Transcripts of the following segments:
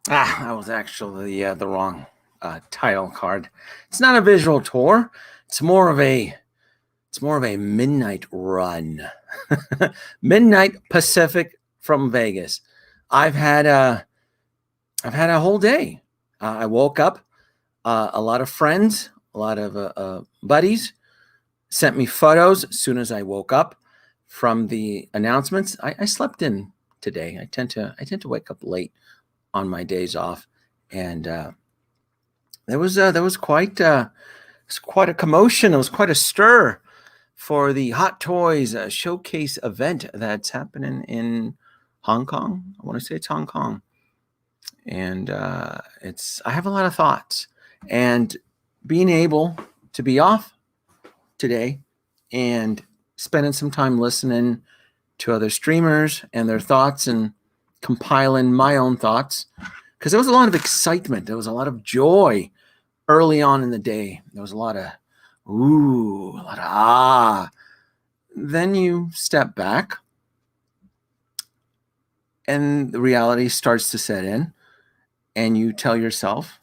That was actually the wrong title card. It's not a visual tour. It's more of a midnight run. Midnight Pacific from Vegas. I've had a whole day. I woke up. A lot of friends, a lot of buddies sent me photos as soon as I woke up from the announcements. I slept in today. I tend to wake up late on my days off, and there was quite a commotion. It was quite a stir for the Hot Toys showcase event that's happening in Hong Kong. I want to say it's Hong Kong, and I have a lot of thoughts, and being able to be off today and spending some time listening to other streamers and their thoughts and compiling my own thoughts, because there was a lot of excitement. There was a lot of joy early on in the day. There was a lot of ooh, a lot of ah. Then you step back and the reality starts to set in, and you tell yourself,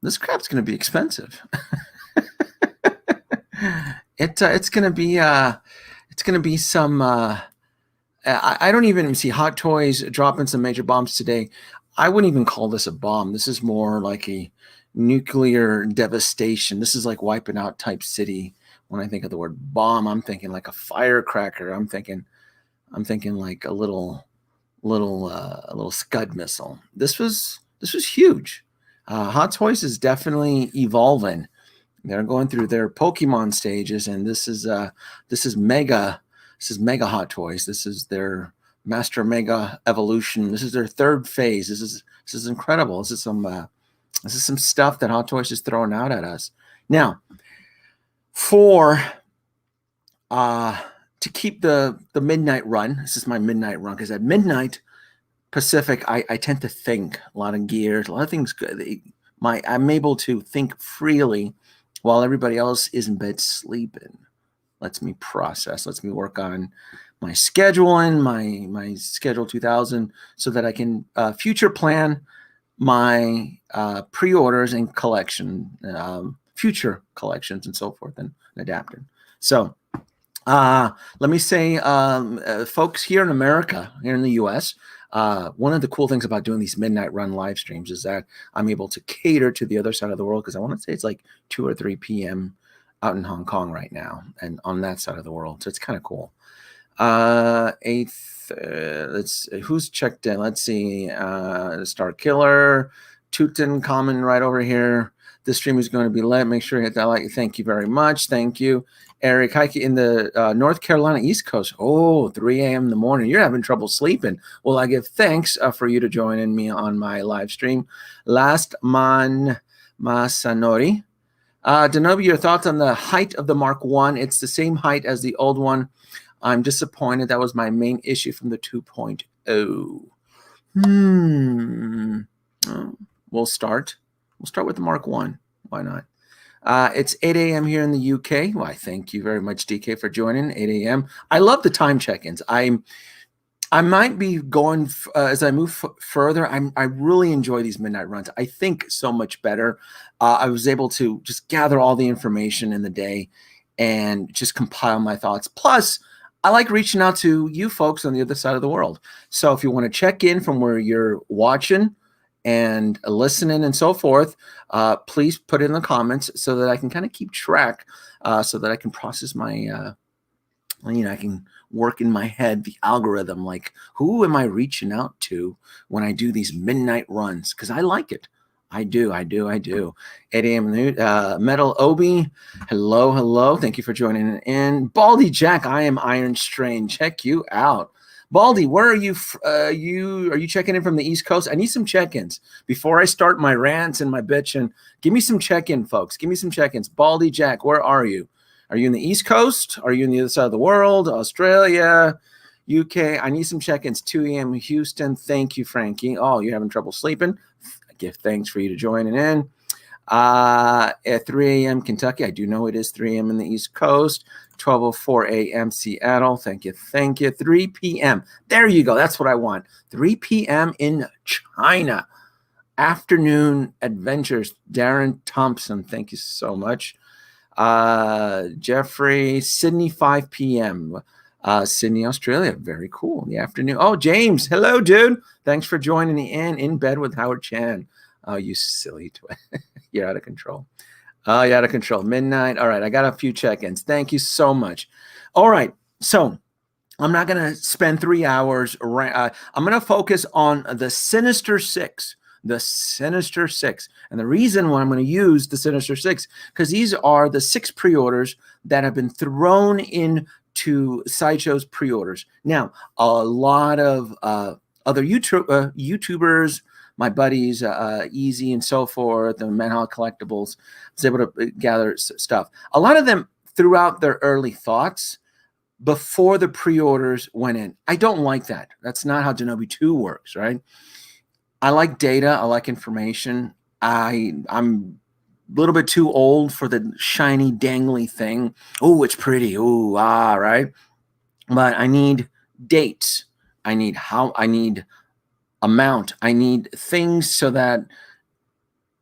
this crap's going to be expensive. It's going to be some I don't even see Hot Toys dropping some major bombs today. I wouldn't even call this a bomb. This is more like a nuclear devastation. This is like wiping out type city. When I think of the word bomb, I'm thinking like a firecracker. I'm thinking like a little Scud missile. This was huge. Hot Toys is definitely evolving. They're going through their Pokemon stages, and this is mega. This is mega Hot Toys. This is their Master Mega Evolution. This is their third phase. This is incredible. This is some stuff that Hot Toys is throwing out at us now. For to keep the midnight run. This is my midnight run, because at midnight Pacific, I tend to think a lot of gears, a lot of things. I'm able to think freely while everybody else is in bed sleeping. Lets me process, lets me work on my scheduling, my schedule 2000, so that I can future plan my pre-orders and collection, future collections and so forth, and adapting. So let me say, folks here in America, here in the U.S., one of the cool things about doing these midnight run live streams is that I'm able to cater to the other side of the world, because I want to say it's like 2 or 3 p.m. out in Hong Kong right now, and on that side of the world. So it's kind of cool. Let's who's checked in. Let's see. Star Killer, Tutankhamun right over here. This stream is going to be lit. Make sure you hit that like. Thank you very much. Thank you. Eric Heike in the North Carolina East Coast. Oh, 3 a.m. in the morning. You're having trouble sleeping. Well, I give thanks for you to join in me on my live stream. Last man Masanori. Denobi, your thoughts on the height of the Mark I? It's the same height as the old one. I'm disappointed. That was my main issue from the 2.0. We'll start with the Mark I. Why not? It's 8 a.m. here in the UK. Why, thank you very much, DK, for joining. 8 a.m. I love the time check-ins. I might be going as I move further. I really enjoy these midnight runs. I think so much better. I was able to just gather all the information in the day and just compile my thoughts. Plus, I like reaching out to you folks on the other side of the world. So if you want to check in from where you're watching and listening and so forth, please put it in the comments so that I can kind of keep track, so that I can process my, I can work in my head the algorithm, like who am I reaching out to when I do these midnight runs? Because I like it. I do. 8 a.m. Metal Obi, hello. Thank you for joining in. Baldy Jack, I am Iron Strain. Check you out. Baldy, where are you? Are you checking in from the East Coast? I need some check-ins before I start my rants and my bitching. Give me some check-in, folks. Give me some check-ins. Baldy Jack, where are you? Are you in the East Coast? Are you in the other side of the world? Australia, UK? I need some check-ins. 2 a.m. Houston. Thank you, Frankie. Oh, you're having trouble sleeping? I give thanks for you to joining in. At 3 a.m. Kentucky. I do know it is 3 a.m. in the East Coast. 12:04 a.m. Seattle. Thank you. 3 p.m. There you go. That's what I want. 3 p.m. in China. Afternoon Adventures. Darren Thompson, thank you so much. Jeffrey, Sydney, 5 p.m. Sydney, Australia. Very cool. In the afternoon. Oh, James. Hello, dude. Thanks for joining in bed with Howard Chan. Oh, you silly twin. You're out of control. Oh, you're out of control. Midnight. All right. I got a few check-ins. Thank you so much. All right. So I'm not going to spend 3 hours. I'm going to focus on the Sinister Six. The Sinister Six. And the reason why I'm going to use the Sinister Six, because these are the 6 pre-orders that have been thrown into Sideshow's pre-orders. Now, a lot of other YouTubers, my buddies, Easy and so forth, and Manhole Collectibles, was able to gather stuff. A lot of them threw out their early thoughts before the pre-orders went in. I don't like that. That's not how Denobi 2 works, right? I like data. I like information. I'm a little bit too old for the shiny, dangly thing. Oh, it's pretty. Oh, right? But I need dates. I need amount. I need things so that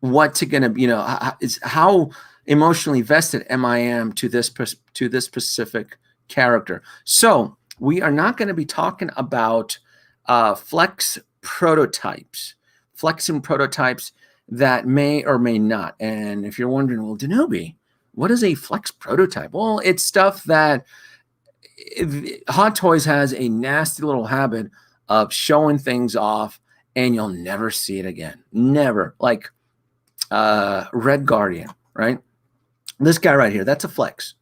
what's it going to, is how emotionally vested am I to this specific character. So we are not going to be talking about flex prototypes that may or may not. And if you're wondering, well, Denobi, what is a flex prototype? Well, it's stuff that Hot Toys has a nasty little habit of showing things off and you'll never see it again. Never. Like Red Guardian, right? This guy right here, that's a flex.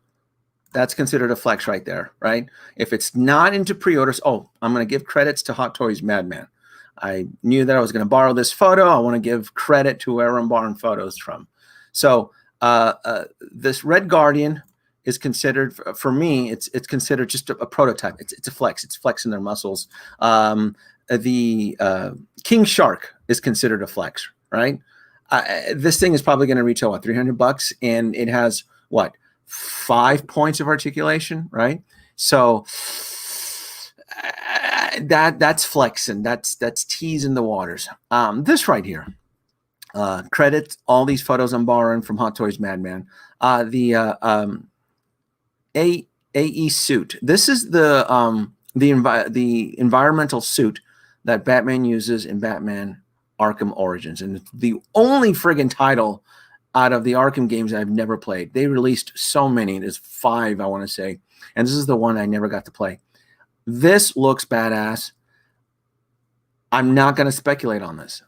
That's considered a flex right there, right? If it's not into pre-orders, I'm going to give credits to Hot Toys Madman. I knew that I was going to borrow this photo. I want to give credit to whoever I'm borrowing photos from. So this Red Guardian is considered, for me, it's considered just a prototype. It's a flex. It's flexing their muscles. The King Shark is considered a flex, right? This thing is probably going to retail, what, $300? And it has, what, 5 points of articulation, right? So that's flexing. That's teasing the waters. This right here, credit all these photos I'm borrowing from Hot Toys Madman. The AE suit. This is the environmental suit that Batman uses in Batman Arkham Origins, and it's the only friggin' title out of the Arkham games I've never played. They released so many. There's 5, I want to say. And this is the one I never got to play. This looks badass. I'm not going to speculate on this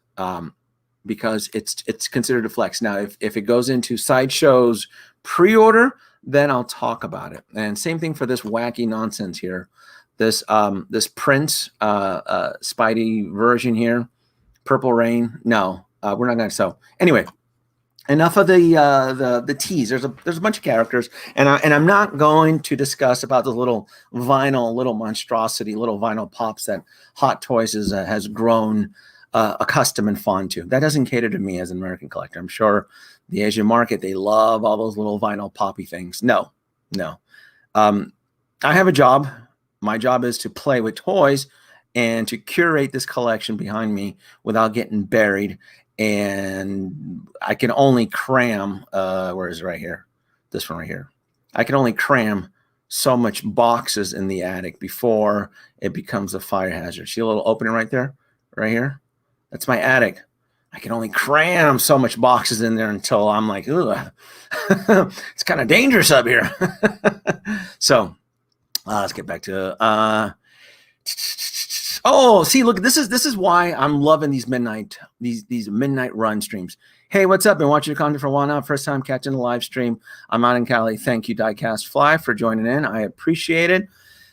because it's considered a flex. Now, if it goes into Sideshow's pre-order, then I'll talk about it. And same thing for this wacky nonsense here. This Prince Spidey version here. Purple Rain. No, we're not going to. So anyway, enough of the tease. There's a bunch of characters, and I'm not going to discuss about the little monstrosity, little vinyl pops that Hot Toys has grown accustomed and fond to. That doesn't cater to me as an American collector. I'm sure the Asian market, they love all those little vinyl poppy things. No. I have a job. My job is to play with toys and to curate this collection behind me without getting buried. And I can only cram, where is it right here? This one right here. I can only cram so much boxes in the attic before it becomes a fire hazard. See a little opening right there? Right here? That's my attic. I can only cram so much boxes in there until I'm like, ugh, it's kind of dangerous up here. So let's get back to see, look, this is why I'm loving these midnight run streams. Hey, what's up? Been watching your content for a while now. First time catching the live stream. I'm out in Cali. Thank you, Diecast Fly, for joining in. I appreciate it.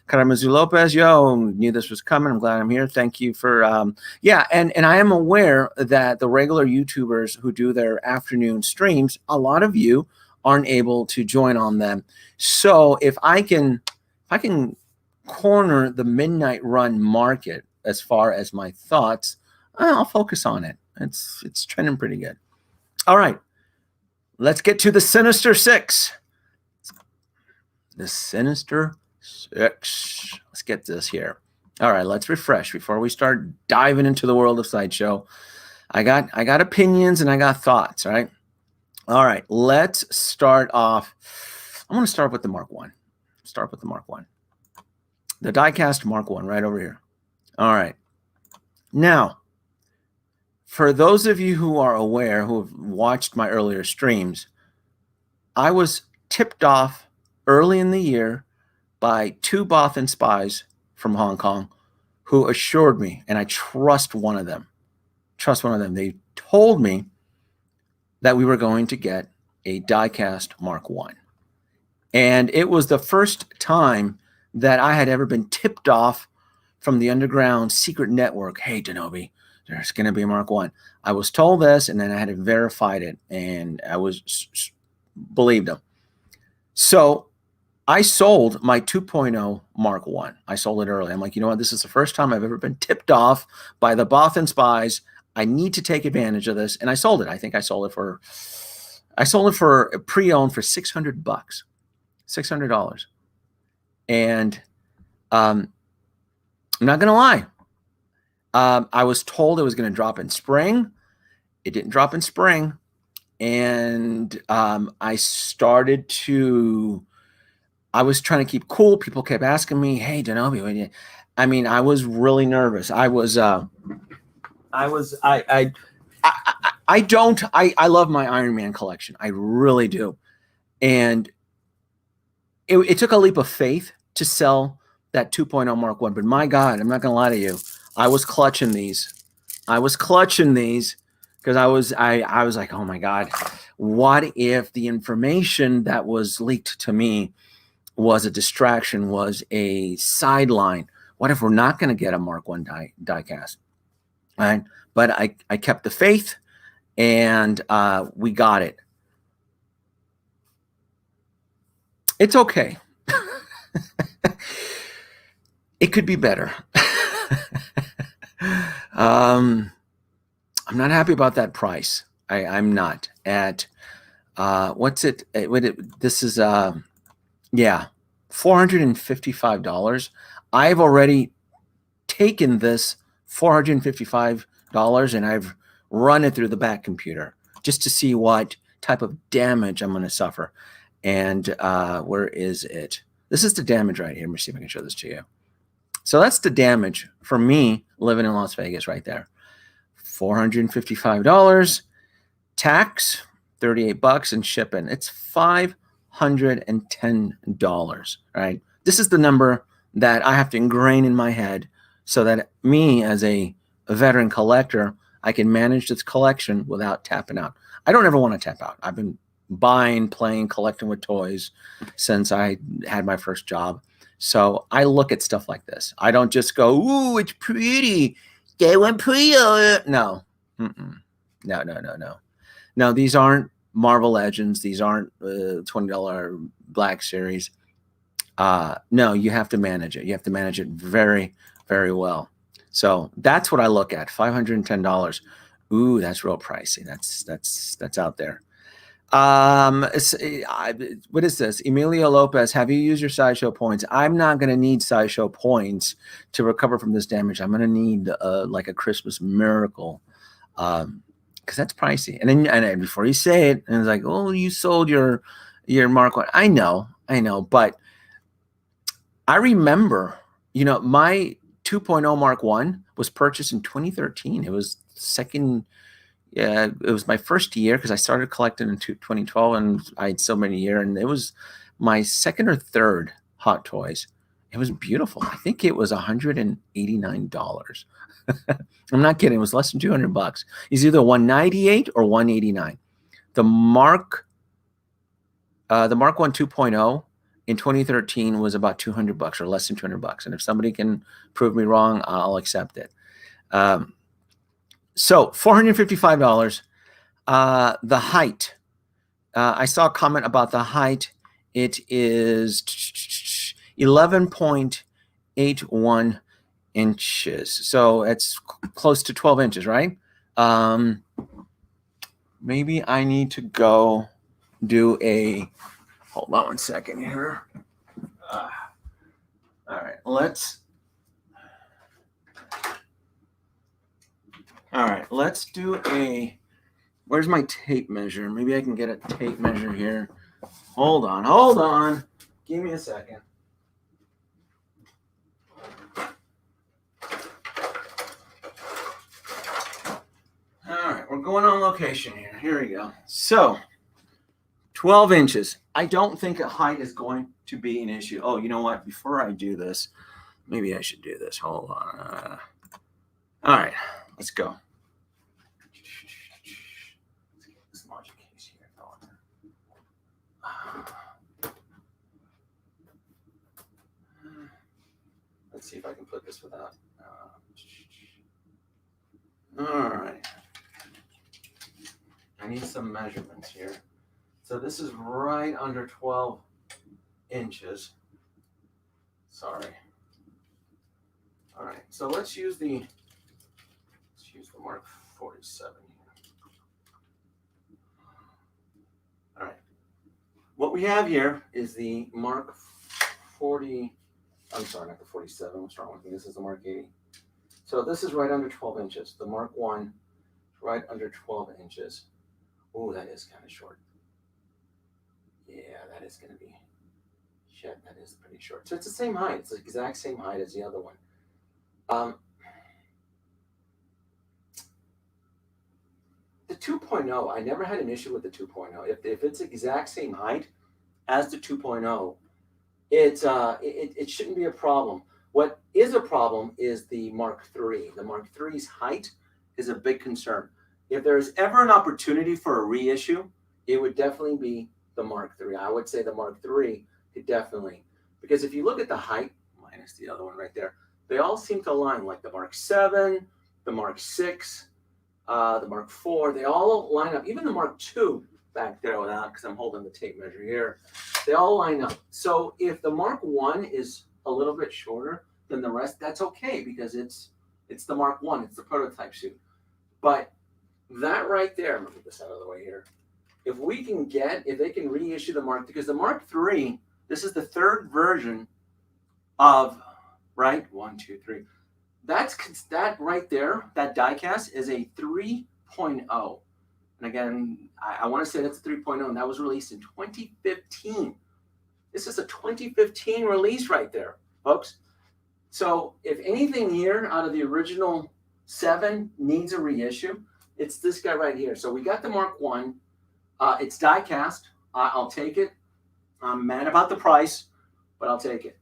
Karamazu Lopez, knew this was coming. I'm glad I'm here. Thank you for, and I am aware that the regular YouTubers who do their afternoon streams, a lot of you aren't able to join on them. So if I can corner the midnight run market as far as my thoughts, I'll focus on it. It's trending pretty good. All right, let's get to the Sinister Six. The Sinister Six. Let's get this here. All right, let's refresh before we start diving into the world of Sideshow. I got opinions and I got thoughts, right? All right, let's start off. I'm going to start with the Mark 1. Start with the Mark 1. The diecast Mark 1 right over here. All right. Now, for those of you who are aware, who have watched my earlier streams, I was tipped off early in the year by 2 Bothan spies from Hong Kong who assured me, and I trust one of them. They told me that we were going to get a diecast Mark 1. And it was the first time that I had ever been tipped off from the underground secret network. Hey, Denobi, there's going to be a Mark 1. I was told this, and then I had verified it, and I believed them. So I sold my 2.0 Mark 1. I sold it early. I'm like, you know what? This is the first time I've ever been tipped off by the Bothan spies. I need to take advantage of this. And I sold it. I think I sold it for pre-owned for $600, $600. And I'm not going to lie. I was told it was going to drop in spring. It didn't drop in spring. And I was trying to keep cool. People kept asking me, hey, Denobi, I mean, I was really nervous. I love my Iron Man collection. I really do. And it took a leap of faith to sell that 2.0 Mark 1. But my God, I'm not going to lie to you. I was clutching these because I was like, oh my God, what if the information that was leaked to me was a distraction, was a sideline? What if we're not going to get a Mark 1 diecast? Right? But I kept the faith, and we got it. It's okay. It could be better. I'm not happy about that price. I'm not at what's it? This is $455. I've already taken this $455 and I've run it through the back computer just to see what type of damage I'm going to suffer. And where is it? This is the damage right here. Let me see if I can show this to you. So that's the damage for me living in Las Vegas right there. $455, tax, $38, and shipping. It's $510, right? This is the number that I have to ingrain in my head so that me as a veteran collector, I can manage this collection without tapping out. I don't ever want to tap out. I've been buying, playing, collecting with toys since I had my first job. So I look at stuff like this. I don't just go, ooh, it's pretty. They went pre-order. No. No. No, these aren't Marvel Legends. These aren't $20 Black Series. No, you have to manage it. You have to manage it very, very well. So that's what I look at. $510. Ooh, that's real pricey. That's out there. What is this? Emilio Lopez, have you used your Sideshow points? I'm not going to need Sideshow points to recover from this damage. I'm going to need like a Christmas miracle, because that's pricey. And then before you say it, and it's like, oh, you sold your Mark 1. I know, but I remember, my 2.0 Mark 1 was purchased in 2013. It was it was my first year because I started collecting in 2012, and I had so many years, and it was my second or third Hot Toys. It was beautiful. I think it was $189. I'm not kidding. It was less than $200. It's either $198 or $189. The Mark 1 2.0 in 2013 was about $200 or less than $200. And if somebody can prove me wrong, I'll accept it. So $455. The height. I saw a comment about the height. It is 11.81 inches. So it's close to 12 inches, right? Maybe I need to go do hold on one second here. All right, let's. All right, let's do a, where's my tape measure? Maybe I can get a tape measure here. Hold on. Give me a second. All right, we're going on location here. Here we go. So, 12 inches. I don't think a height is going to be an issue. Oh, you know what? Before I do this, maybe I should do this. Hold on. All right, let's go. This logic case here. Let's see if I can put this without. All right. I need some measurements here. So this is right under 12 inches. Sorry. All right. So let's use the Mark 47 here. All right. What we have here is the Mark 40. I'm sorry, not the 47. What's wrong with me? This is the Mark 80. So this is right under 12 inches. The Mark 1, right under 12 inches. Oh, that is kind of short. Yeah, that is going to be, shit, that is pretty short. So it's the same height. It's the exact same height as the other one. The 2.0, I never had an issue with the 2.0. If it's the exact same height as the 2.0, it shouldn't be a problem. What is a problem is the Mark III. The Mark III's height is a big concern. If there's ever an opportunity for a reissue, it would definitely be the Mark III. I would say the Mark III could definitely, because if you look at the height, minus the other one right there, they all seem to align, like the Mark 7, the Mark 6, the Mark 4, they all line up. Even the Mark II back there without, because I'm holding the tape measure here, they all line up. So if the Mark 1 is a little bit shorter than the rest, that's okay, because it's the Mark 1, it's the prototype suit. But that right there, let me get this out of the way here. If they can reissue the Mark, because the Mark III, this is the third version of, right? 1, 2, 3. That right there, that diecast is a 3.0. And again, I want to say that's a 3.0, and that was released in 2015. This is a 2015 release right there, folks. So if anything here out of the original 7 needs a reissue, it's this guy right here. So we got the Mark 1. It's die-cast. I'll take it. I'm mad about the price, but I'll take it.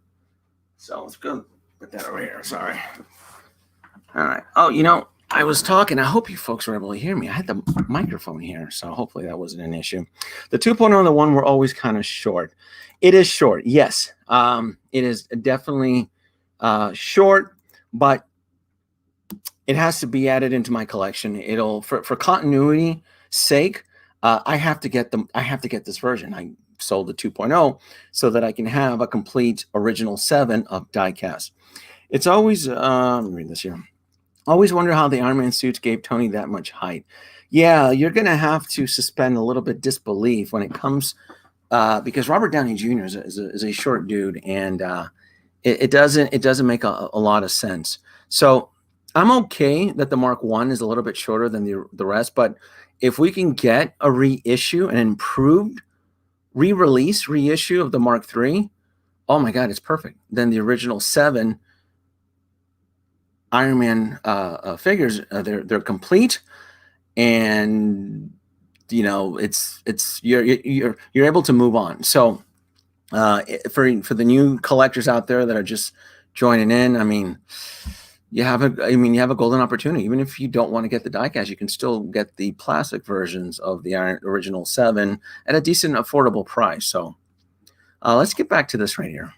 So let's go put that over here. Sorry. All right. Oh, you know, I was talking. I hope you folks were able to hear me. I had the microphone here, so hopefully that wasn't an issue. The 2.0 and the 1 were always kind of short. It is short, yes. It is definitely short, but it has to be added into my collection. It'll for continuity sake. I have to get this version. I sold the 2.0 so that I can have a complete original 7 of diecast. It's always let me read this here. Always wonder how the Iron Man suits gave Tony that much height. Yeah, you're gonna have to suspend a little bit disbelief when it comes because Robert Downey Jr. is a short dude, and it doesn't make a lot of sense. So I'm okay that the Mark 1 is a little bit shorter than the rest, but if we can get a reissue, an improved reissue of the Mark III, oh my God, it's perfect. Then the original 7 Iron Man figures, they're complete, and you know it's you're able to move on. So for the new collectors out there that are just joining in, I mean, you have a golden opportunity. Even if you don't want to get the diecast, you can still get the plastic versions of the original 7 at a decent, affordable price. So let's get back to this right here.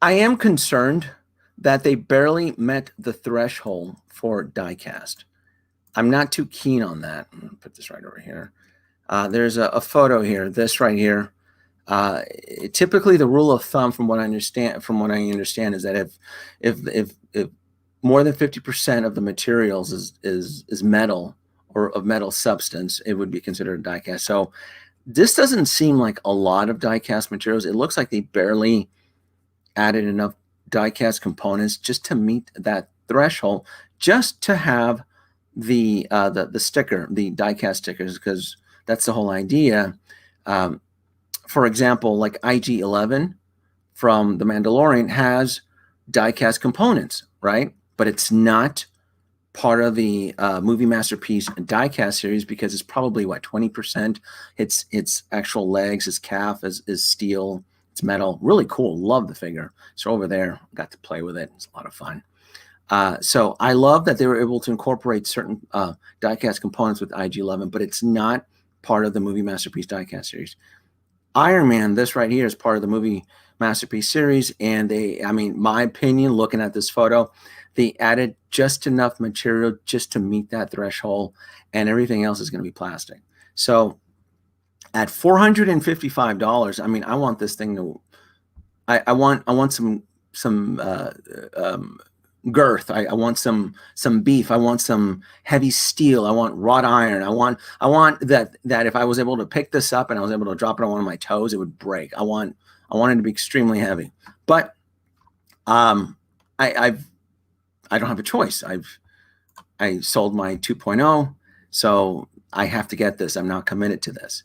I am concerned that they barely met the threshold for diecast. I'm not too keen on that. I'm gonna put this right over here. There's a photo here. This right here. Typically, the rule of thumb, from what I understand, is that if more than 50% of the materials is metal or of metal substance, it would be considered a diecast. So this doesn't seem like a lot of diecast materials. It looks like they barely added enough die-cast components just to meet that threshold, just to have the sticker, the die-cast stickers, because that's the whole idea. For example, like IG-11 from The Mandalorian has die-cast components, right? But it's not part of the Movie Masterpiece die-cast series because it's probably, what, 20%? Its actual legs, its calf is steel, it's metal. Really cool. Love the figure. So over there, got to play with it. It's a lot of fun. So I love that they were able to incorporate certain die-cast components with IG-11, but it's not part of the Movie Masterpiece die-cast series. Iron Man, this right here, is part of the Movie Masterpiece series, and my opinion, looking at this photo, they added just enough material just to meet that threshold, and everything else is going to be plastic. So at $455, I want this thing to, I want some girth. I want some beef. I want some heavy steel. I want wrought iron. I want that if I was able to pick this up and I was able to drop it on one of my toes, it would break. I want it to be extremely heavy. But I don't have a choice. I sold my 2.0, so I have to get this. I'm not committed to this.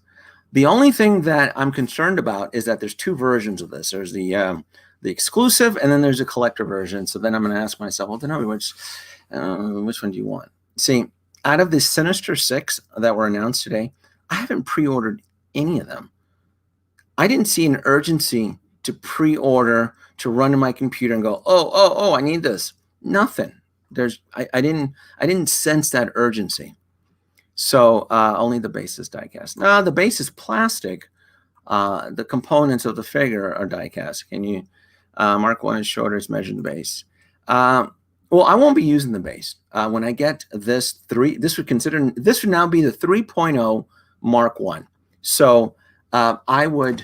The only thing that I'm concerned about is that there's two versions of this. There's the exclusive, and then there's a collector version. So then I'm going to ask myself, well, then which one do you want? See, out of the Sinister Six that were announced today, I haven't pre-ordered any of them. I didn't see an urgency to pre-order, to run to my computer and go, oh, I need this. Nothing. I didn't sense that urgency. So only the base is die-cast. No, the base is plastic. The components of the figure are die-cast. Can you? Mark 1 is shorter. It's measured the base. Well, I won't be using the base. When I get this this would now be the 3.0 Mark 1. So I would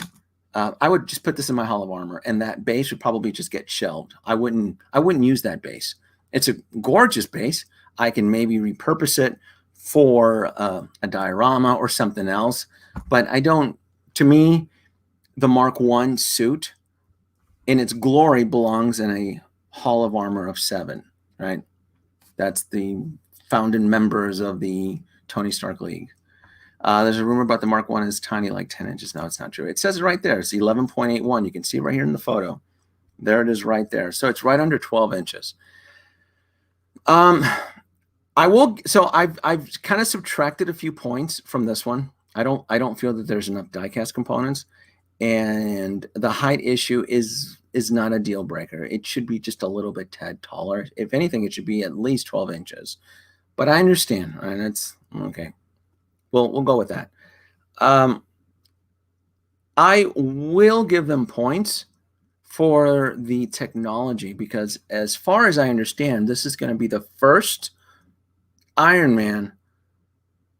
just put this in my Hall of Armor, and that base would probably just get shelved. I wouldn't use that base. It's a gorgeous base. I can maybe repurpose it for a diorama or something else, but I don't. To me, the Mark 1 suit in its glory belongs in a Hall of Armor of 7, right? That's the founding members of the Tony Stark League. There's a rumor about the Mark 1 is tiny, like 10 inches. No, it's not true. It says it right there. It's 11.81. You can see it right here in the photo. There it is right there. So it's right under 12 inches. So I've kind of subtracted a few points from this one. I don't feel that there's enough die-cast components, and the height issue is not a deal breaker. It should be just a little bit tad taller. If anything, it should be at least 12 inches. But I understand, and it's okay. We'll go with that. I will give them points for the technology because, as far as I understand, this is going to be the first Iron Man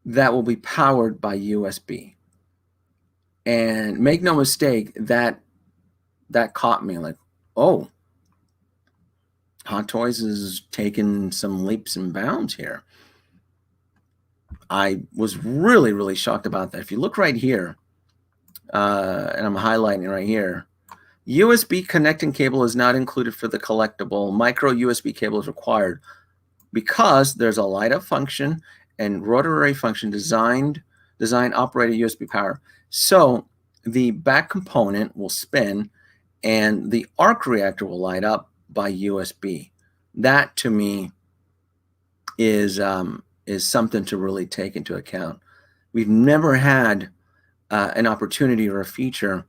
that will be powered by USB. And make no mistake, that caught me like, oh, Hot Toys is taking some leaps and bounds here. I was really, really shocked about that. If you look right here, and I'm highlighting right here, USB connecting cable is not included for the collectible. Micro USB cable is required because there's a light up function and rotary function design operated USB power. So the back component will spin and the arc reactor will light up by USB. That to me is something to really take into account. We've never had an opportunity or a feature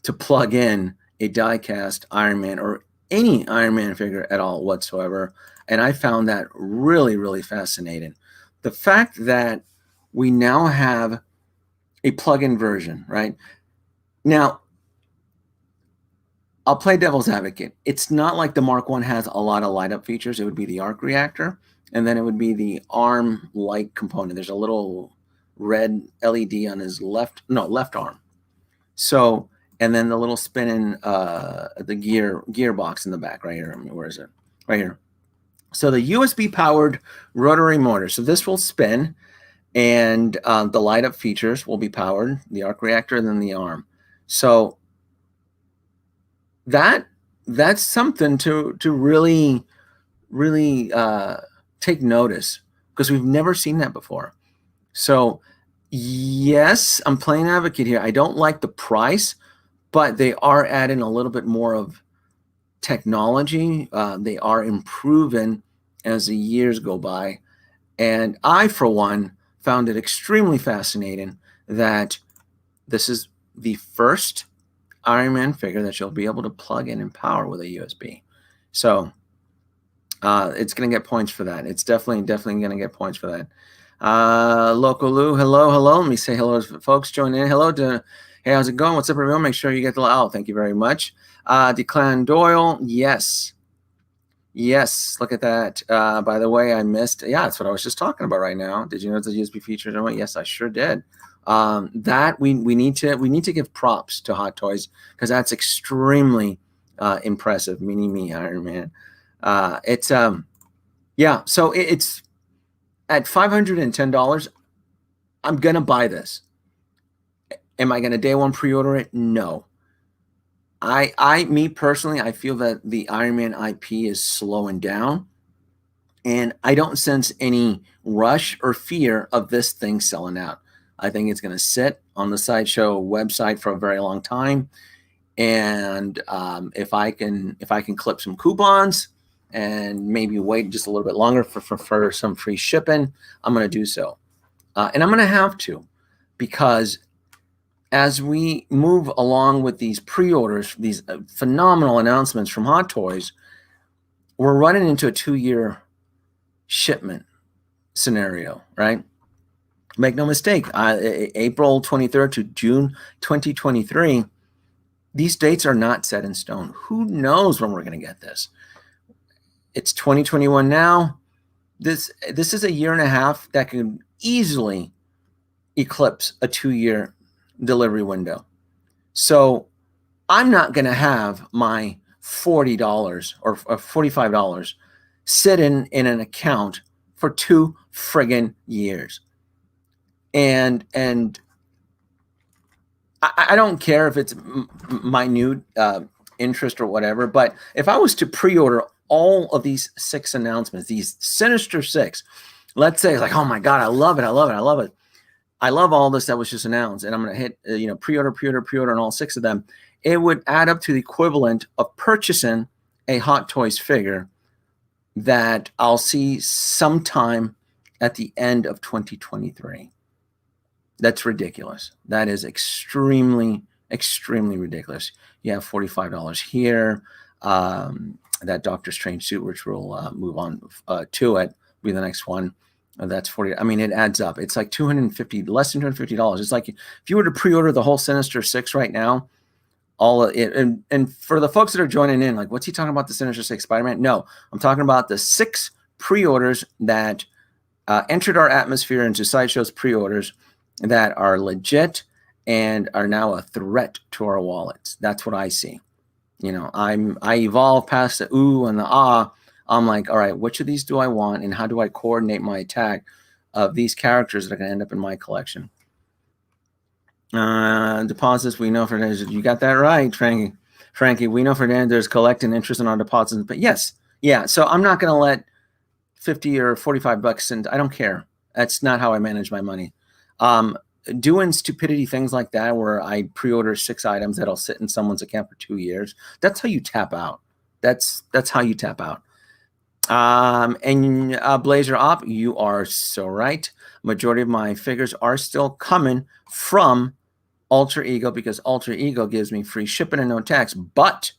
to plug in a die-cast Iron Man or any Iron Man figure at all whatsoever. And I found that really, really fascinating. The fact that we now have a plug-in version, right? Now, I'll play devil's advocate. It's not like the Mark 1 has a lot of light-up features. It would be the arc reactor, and then it would be the arm light component. There's a little red LED on his left arm. So, and then the little spinning the gearbox in the back right here. I mean, where is it? Right here. So the USB powered rotary motor. So this will spin, and the light up features will be powered, the arc reactor and then the arm. So that that's something to really take notice, because we've never seen that before. So yes, I'm playing advocate here. I don't like the price, but they are adding a little bit more of technology. They are improving as the years go by. And I, for one, found it extremely fascinating that this is the first Iron Man figure that you'll be able to plug in and power with a USB. So it's going to get points for that. It's definitely going to get points for that. Local Lou, hello. Let me say hello to folks joining in. Hello to, hey, how's it going? What's up, everyone? Make sure you get the, oh, thank you very much. Declan Doyle, yes, look at that. By the way, I missed, yeah, that's what I was just talking about right now. Did you know the USB features? Yes, I sure did. That we need to give props to Hot Toys, because that's extremely impressive. Me, Iron Man. It's yeah, so it's at $510. I'm gonna buy this. Am I gonna day one pre-order it? No. Me personally, I feel that the Iron Man IP is slowing down, and I don't sense any rush or fear of this thing selling out. I think it's going to sit on the Sideshow website for a very long time, and if I can clip some coupons and maybe wait just a little bit longer for some free shipping, I'm going to do so, and I'm going to have to, because as we move along with these pre-orders, these phenomenal announcements from Hot Toys, we're running into a 2-year shipment scenario, right? Make no mistake, April 23rd to June 2023, these dates are not set in stone. Who knows when we're going to get this? It's 2021 now. This is a year and a half that can easily eclipse a 2-year delivery window. So I'm not going to have my $40 or $45 sit in an account for 2 friggin' years. And I don't care if it's minute interest or whatever, but if I was to pre-order all of these 6 announcements, these Sinister 6, let's say, like, oh my God, I love it. I love all this that was just announced, and I'm going to hit, pre-order on all 6 of them. It would add up to the equivalent of purchasing a Hot Toys figure that I'll see sometime at the end of 2023. That's ridiculous. That is extremely ridiculous. You have $45 here. That Doctor Strange suit, which we'll move on to it, will be the next one. That's 40. I mean, it adds up. It's like $250, less than $250. It's like if you were to pre-order the whole Sinister 6 right now, all of it, and for the folks that are joining in, like, what's he talking about, the Sinister 6 Spider-Man? No, I'm talking about the 6 pre-orders that entered our atmosphere into Sideshow's pre-orders that are legit and are now a threat to our wallets. That's what I see. I evolve past the ooh and the ah. I'm like, all right, which of these do I want, and how do I coordinate my attack of these characters that are going to end up in my collection? Deposits, we know Fernandez. You got that right, Frankie. Frankie, we know Fernandez collecting interest in our deposits, but yes, yeah. So I'm not going to let 50 or 45 bucks, and I don't care. That's not how I manage my money. Doing stupidity things like that, where I pre-order 6 items that'll sit in someone's account for 2 years, that's how you tap out. That's how you tap out. And Blazer Op, you are so right. Majority of my figures are still coming from Alter Ego, because Alter Ego gives me free shipping and no tax. But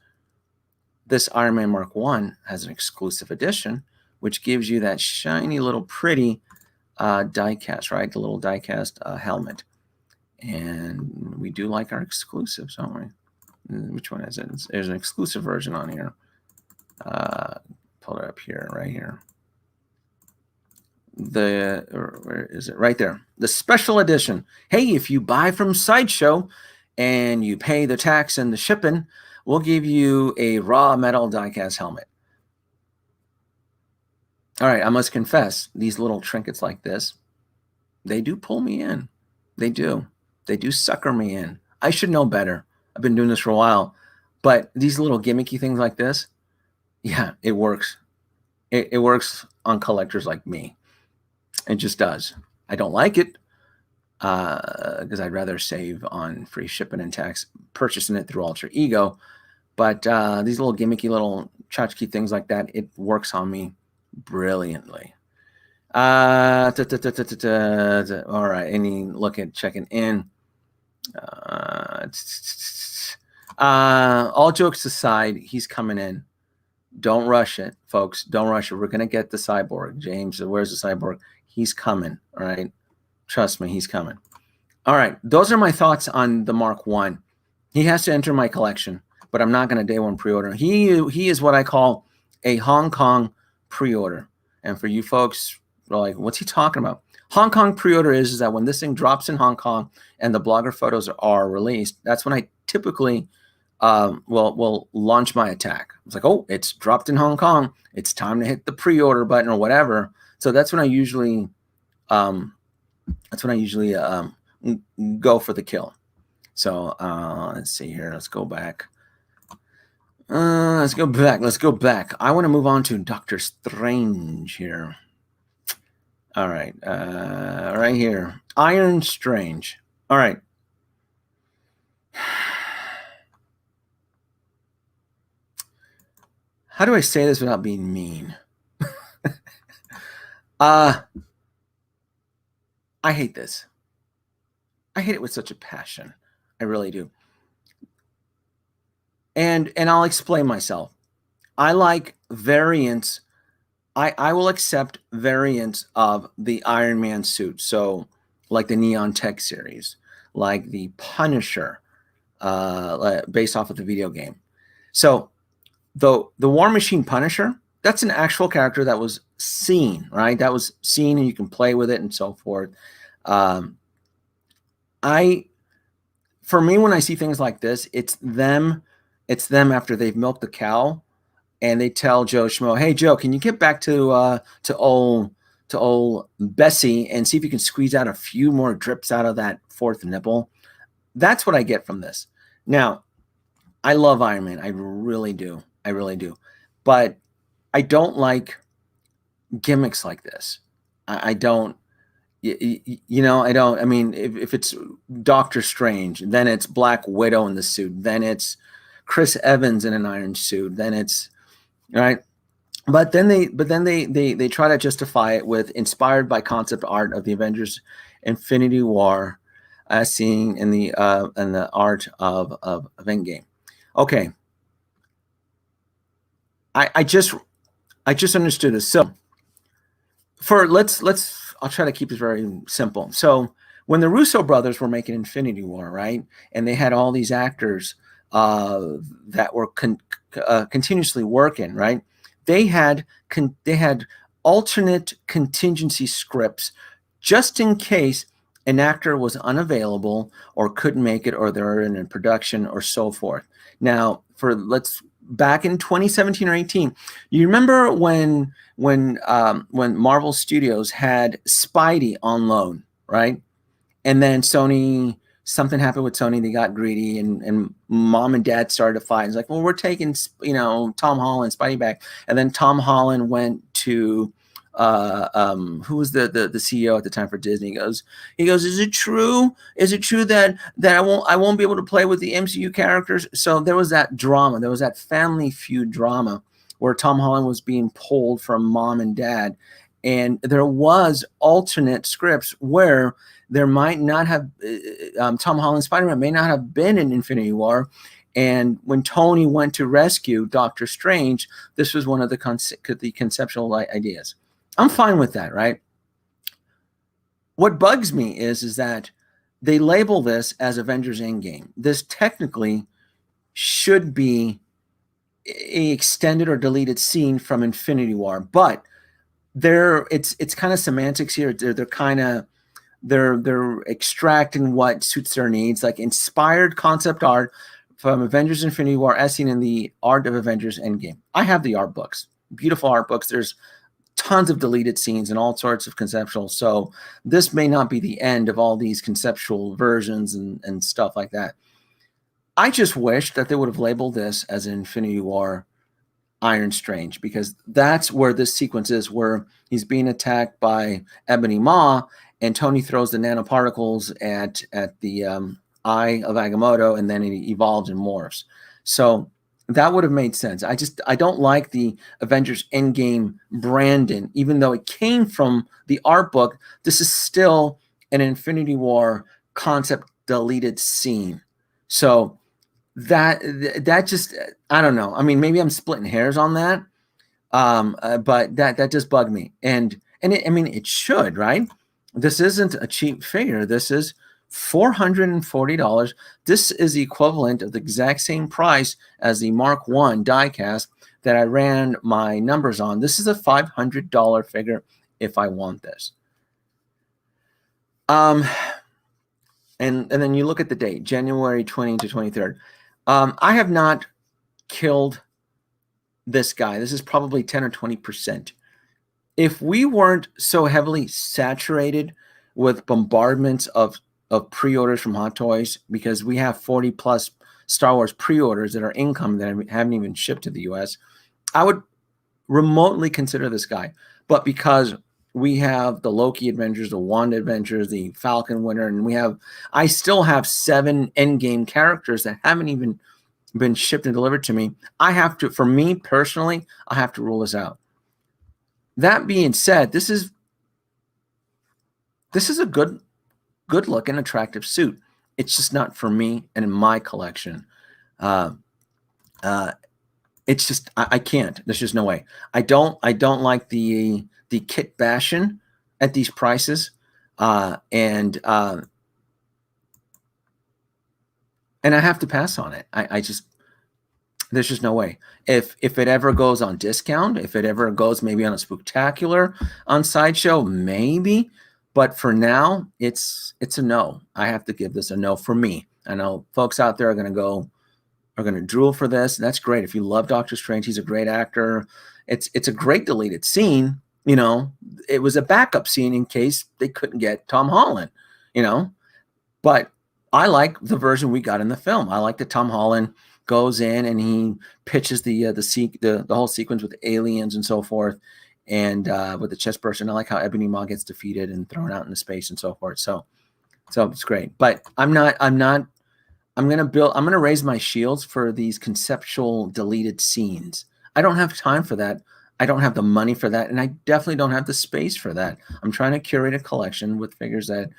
this Iron Man Mark 1 has an exclusive edition, which gives you that shiny little pretty die-cast, right? The little die-cast helmet. And we do like our exclusives, don't we? Which one is it? There's an exclusive version on here. Pull it up here, right here. Where is it? Right there. The special edition. Hey, if you buy from Sideshow and you pay the tax and the shipping, we'll give you a raw metal die-cast helmet. All right, I must confess, these little trinkets like this, they do pull me in. They do. They do sucker me in. I should know better. I've been doing this for a while. But these little gimmicky things like this, yeah, it works. It works on collectors like me. It just does. I don't like it because I'd rather save on free shipping and tax purchasing it through Alter Ego. But these little gimmicky little tchotchke things like that, it works on me brilliantly. All right, any look at checking in. All jokes aside, he's coming in. Don't rush it, folks. Don't rush it. We're going to get the cyborg. James, where's the cyborg? He's coming, all right? Trust me, he's coming. All right, those are my thoughts on the Mark I. He has to enter my collection, but I'm not going to day one pre-order. He is what I call a Hong Kong pre-order. And for you folks, are like, what's he talking about? Hong Kong pre-order is that when this thing drops in Hong Kong and the blogger photos are released, that's when I typically will launch my attack. It's like, oh, it's dropped in Hong Kong. It's time to hit the pre-order button or whatever. So that's when I usually go for the kill. So let's see here. Let's go back. Let's go back. I want to move on to Doctor Strange here. All right. Right here. Iron Strange. All right. How do I say this without being mean? I hate this. I hate it with such a passion. I really do. And I'll explain myself. I like variants. I will accept variants of the Iron Man suit. So like the Neon Tech series, like the Punisher, based off of the video game. So the War Machine Punisher, that's an actual character that was seen, right? That was seen and you can play with it and so forth. For me, when I see things like this, it's them after they've milked the cow and they tell Joe Schmo, hey, Joe, can you get back to old Bessie and see if you can squeeze out a few more drips out of that fourth nipple? That's what I get from this. Now, I love Iron Man. I really do. But I don't like gimmicks like this. I don't. I don't. I mean, if it's Doctor Strange, then it's Black Widow in the suit, then it's Chris Evans in an iron suit, then it's right. But then they try to justify it with inspired by concept art of the Avengers Infinity War, as seen in the art of Endgame. Okay. I just understood this. So I'll try to keep this very simple. So when the Russo brothers were making Infinity War, right, and they had all these actors that were continuously working, right, they had alternate contingency scripts just in case an actor was unavailable or couldn't make it, or they're in production or so forth. Now, back in 2017 or 18, you remember when Marvel Studios had Spidey on loan, right? And then something happened with Sony. They got greedy, and mom and dad started to fight. It's like, well, we're taking Tom Holland, Spidey back. And then Tom Holland went to who was the CEO at the time for Disney? He goes, is it true that I won't be able to play with the MCU characters? So there was that drama. There was that family feud drama where Tom Holland was being pulled from mom and dad. And there was alternate scripts where there might not have Tom Holland Spider-Man may not have been in Infinity War. And when Tony went to rescue Doctor Strange, this was one of the conceptual ideas. I'm fine with that, right? What bugs me is that they label this as Avengers Endgame. This technically should be a extended or deleted scene from Infinity War, but it's kind of semantics here. They're extracting what suits their needs, like inspired concept art from Avengers Infinity War as seen in the art of Avengers Endgame. I have the art books, beautiful art books. There's tons of deleted scenes and all sorts of conceptual. So this may not be the end of all these conceptual versions and stuff like that. I just wish that they would have labeled this as Infinity War Iron Strange, because that's where this sequence is, where he's being attacked by Ebony Maw, and Tony throws the nanoparticles at the eye of Agamotto, and then it evolves and morphs. So that would have made sense. I don't like the Avengers Endgame branding, even though it came from the art book. This is still an Infinity War concept deleted scene. So that just, I don't know. I mean, maybe I'm splitting hairs on that, but that just bugged me. And I mean, it should, right? This isn't a cheap figure. This is $440. This is the equivalent of the exact same price as the Mark I diecast that I ran my numbers on. This is a $500 figure if I want this. And then you look at the date, January 20 to 23rd. I have not killed this guy. This is probably 10 or 20%. If we weren't so heavily saturated with bombardments of pre-orders from Hot Toys, because we have 40 plus Star Wars pre-orders that are incoming that haven't even shipped to the US, I would remotely consider this guy. But because we have the Loki Adventures, the Wanda Adventures, the Falcon Winter, and I still have 7 Endgame characters that haven't even been shipped and delivered to me. For me personally, I have to rule this out. That being said, this is a good looking, attractive suit. It's just not for me and in my collection. It's just, I can't. There's just no way. I don't like the kit bashing at these prices, and I have to pass on it. There's just no way. If it ever goes on discount, if it ever goes maybe on a Spooktacular on Sideshow, maybe. But for now, it's a no. I have to give this a no for me. I know folks out there are going to drool for this. That's great. If you love Doctor Strange, he's a great actor. It's a great deleted scene. You know, it was a backup scene in case they couldn't get Tom Holland, you know. But I like the version we got in the film. I like that Tom Holland goes in and he pitches the whole sequence with aliens and so forth, and with the chest burst. And I like how Ebony Maw gets defeated and thrown out into space and so forth. So it's great. But I'm gonna raise my shields for these conceptual deleted scenes. I don't have time for that. I don't have the money for that, and I definitely don't have the space for that. I'm trying to curate a collection with figures that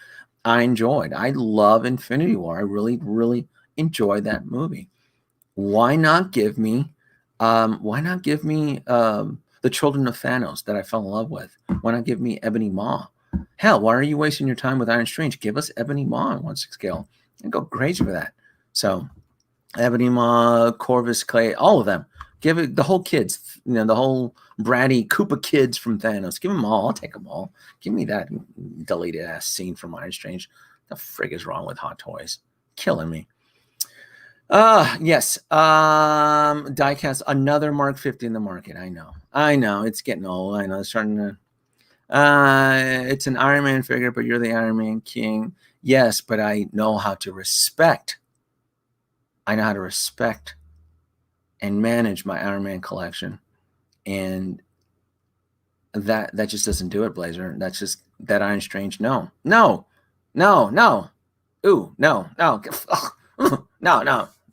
I enjoyed. I love Infinity War. I really, really enjoyed that movie. Why not give me the Children of Thanos that I fell in love with? Why not give me Ebony Maw? Hell, why are you wasting your time with Iron Strange? Give us Ebony Maw on 1/6 scale and go crazy for that. So Ebony Maw, Corvus Clay, all of them. Give it the whole kids, the whole bratty Koopa kids from Thanos. Give them all. I'll take them all. Give me that deleted ass scene from Iron Strange. The frig is wrong with Hot Toys? Killing me. Yes. Diecast, another Mark 50 in the market. I know. It's getting old. I know. It's starting to. It's an Iron Man figure, but you're the Iron Man King. Yes, but I know how to respect. I know how to respect and manage my Iron Man collection, and that just doesn't do it, Blazer. That's just that Iron Strange. No. Ooh, no. No.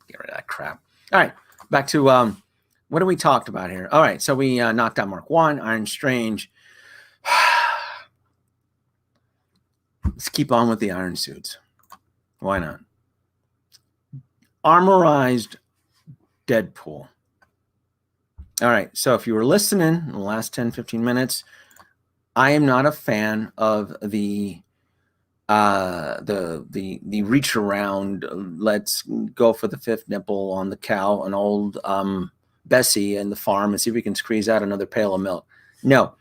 Get rid of that crap. All right, back to what do we talked about here? All right, so we knocked out Mark 1, Iron Strange. Let's keep on with the iron suits. Why not? Armorized Deadpool. All right, so if you were listening in the last 10, 15 minutes, I am not a fan of the reach around, let's go for the fifth nipple on the cow, an old Bessie in the farm, and see if we can squeeze out another pail of milk. No.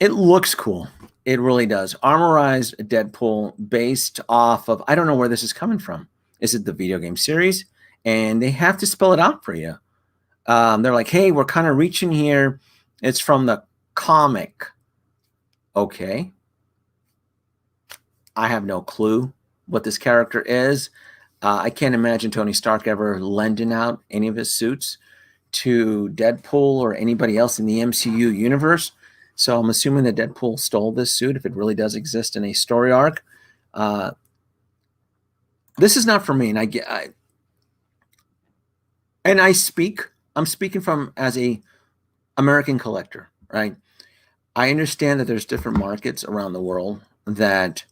It looks cool. It really does. Armorized Deadpool, based off of, I don't know where this is coming from. Is it the video game series? And they have to spell it out for you. They're like, hey, we're kind of reaching here. It's from the comic. Okay. I have no clue what this character is. I can't imagine Tony Stark ever lending out any of his suits to Deadpool or anybody else in the MCU universe. So I'm assuming that Deadpool stole this suit if it really does exist in a story arc. This is not for me, and I'm speaking from as a American collector, right? I understand that there's different markets around the world that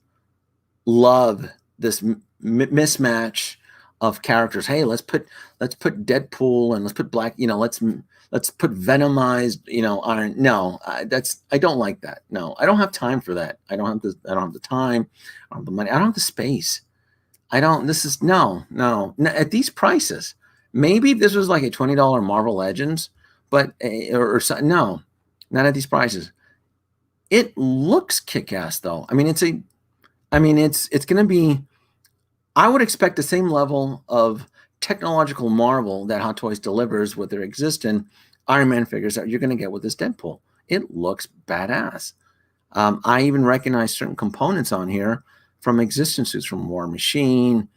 love this mismatch of characters. Hey, let's put Deadpool and let's put Black. Let's put Venomized. Iron. No, I don't like that. No, I don't have time for that. I don't have the time. I don't have the money. I don't have the space. I don't. This is no. At these prices, maybe if this was like a $20 Marvel Legends, but or something. No, not at these prices. It looks kick-ass though. I mean, it's going to be. I would expect the same level of technological marvel that Hot Toys delivers with their existing Iron Man figures that you're going to get with this Deadpool. It looks badass. I even recognize certain components on here from existing suits from War Machine,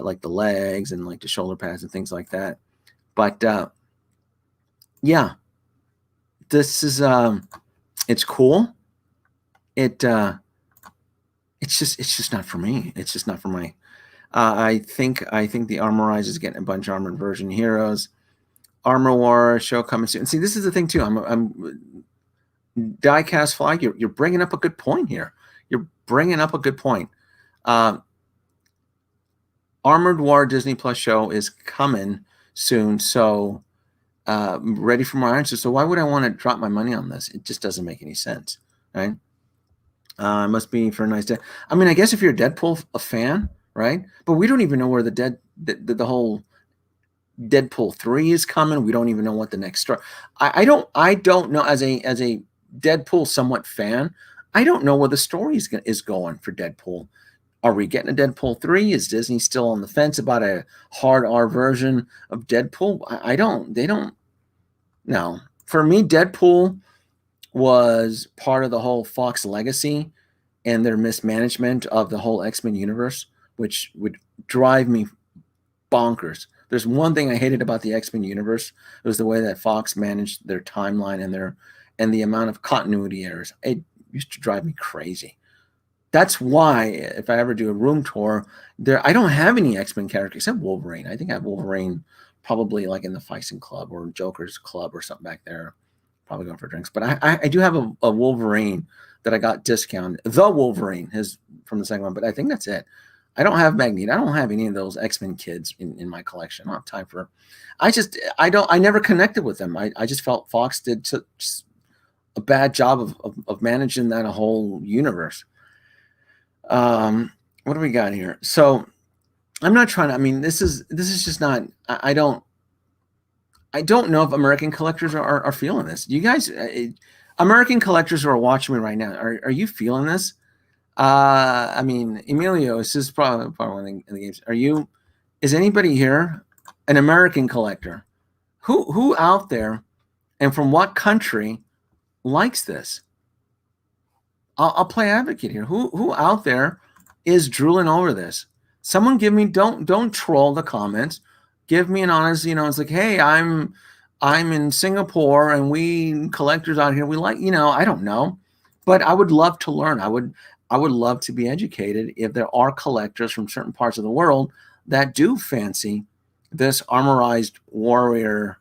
like the legs and like the shoulder pads and things like that. But yeah, this is it's cool. It's just not for me. It's just not for my. I think the Armorized is getting a bunch of armored version heroes. Armor War show coming soon. See, this is the thing too. I'm Diecast Flag. You're bringing up a good point here. You're bringing up a good point. Armored War Disney Plus show is coming soon, so ready for more Iron Suit. So why would I want to drop my money on this? It just doesn't make any sense, right? It must be for a nice day. I mean, I guess if you're a Deadpool fan, right? But we don't even know where the whole Deadpool 3 is coming. We don't even know what the next story. I don't know as a Deadpool somewhat fan. I don't know where the story is going for Deadpool. Are we getting a Deadpool 3? Is Disney still on the fence about a hard R version of Deadpool? They don't. No. For me, Deadpool was part of the whole Fox legacy and their mismanagement of the whole X-Men universe, which would drive me bonkers. There's one thing I hated about the X-Men universe. It was the way that Fox managed their timeline and the amount of continuity errors. It used to drive me crazy. That's why if I ever do a room tour, I don't have any X-Men characters except Wolverine. I think I have Wolverine probably like in the Feising Club or Joker's Club or something back there. Probably going for drinks. But I do have a Wolverine that I got discounted. The Wolverine is from the second one, but I think that's it. I don't have Magneto. I don't have any of those X-Men kids in my collection. I don't have time for. I never connected with them. I just felt Fox did a bad job of managing that whole universe. What do we got here? So I'm not trying to. I mean, this is just not. I don't know if American collectors are feeling this. You guys, American collectors who are watching me right now, are you feeling this? I mean, Emilio, this is probably one of the games. Is anybody here an American collector? Who out there and from what country likes this? I'll play advocate here. Who out there is drooling over this? Someone give me, don't troll the comments. Give me an honest, it's like, hey, I'm in Singapore and we collectors out here, we like, I don't know. But I would love to learn. I would love to be educated if there are collectors from certain parts of the world that do fancy this Armorized Warrior.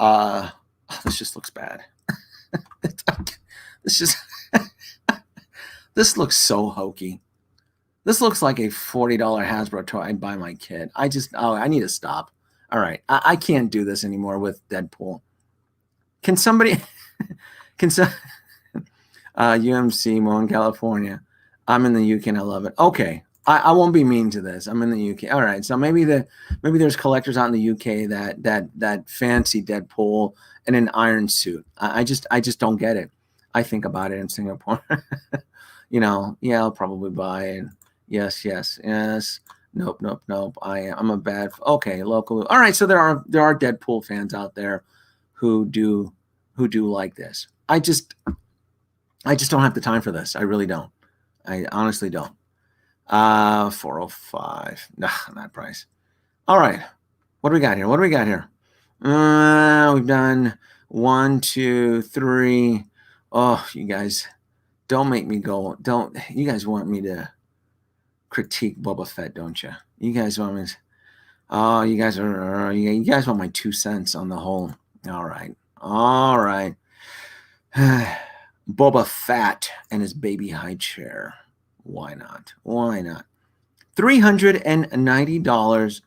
This just looks bad. This looks so hokey. This looks like a $40 Hasbro toy I'd buy my kid. I need to stop. All right. I can't do this anymore with Deadpool. Can somebody, UMC, Moen, California. I'm in the UK and I love it. Okay. I won't be mean to this. I'm in the UK. All right. So maybe there's collectors out in the UK that fancy Deadpool in an iron suit. I just don't get it. I think about it in Singapore. Yeah, I'll probably buy it. Yes. Nope. I'm a bad. Okay, local. All right, so there are Deadpool fans out there who do like this. I just don't have the time for this. I really don't. I honestly don't. $405. Nah, that price. All right. What do we got here? We've done 1, 2, 3. Oh, you guys, don't make me go. Don't. You guys want me to critique Boba Fett, don't you? You guys want me to, oh, you guys want my 2 cents on the whole. All right. Boba Fett and his baby high chair. Why not? $390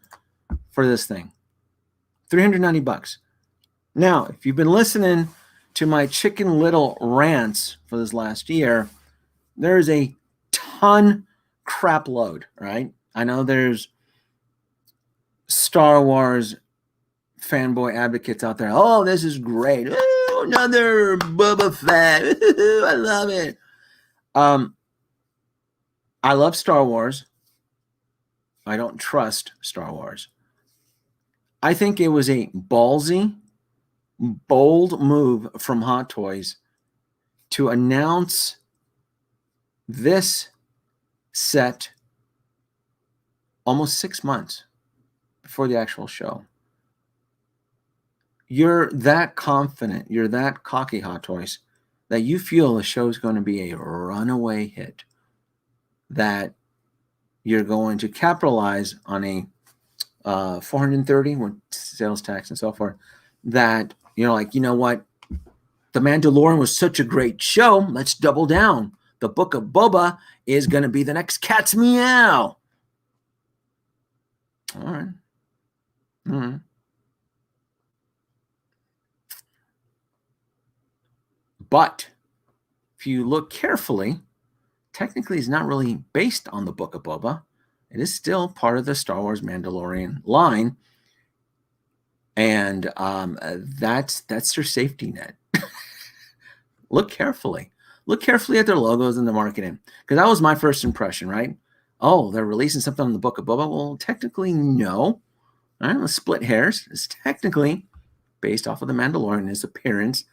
for this thing. $390. Now, if you've been listening to my Chicken Little rants for this last year, there's a ton crap load, right? I know there's Star Wars fanboy advocates out there. Oh, this is great. Oh, another Boba Fett. I love it. I love Star Wars. I don't trust Star Wars. I think it was a ballsy, bold move from Hot Toys to announce this set almost 6 months before the actual show. You're that confident, you're that cocky, Hot Toys, that you feel the show is going to be a runaway hit, that you're going to capitalize on a 430 with sales tax and so forth, that you're like, you know what, The Mandalorian was such a great show, let's double down. The Book of Boba is going to be the next cat's meow. All right. Mm-hmm. But if you look carefully, technically it's not really based on the Book of Boba. It is still part of the Star Wars Mandalorian line. And that's their safety net. Look carefully. Look carefully at their logos and the marketing. Because that was my first impression, right? Oh, they're releasing something on the Book of Boba. Well, technically, no. All right, let's split hairs. It's technically based off of the Mandalorian, his appearance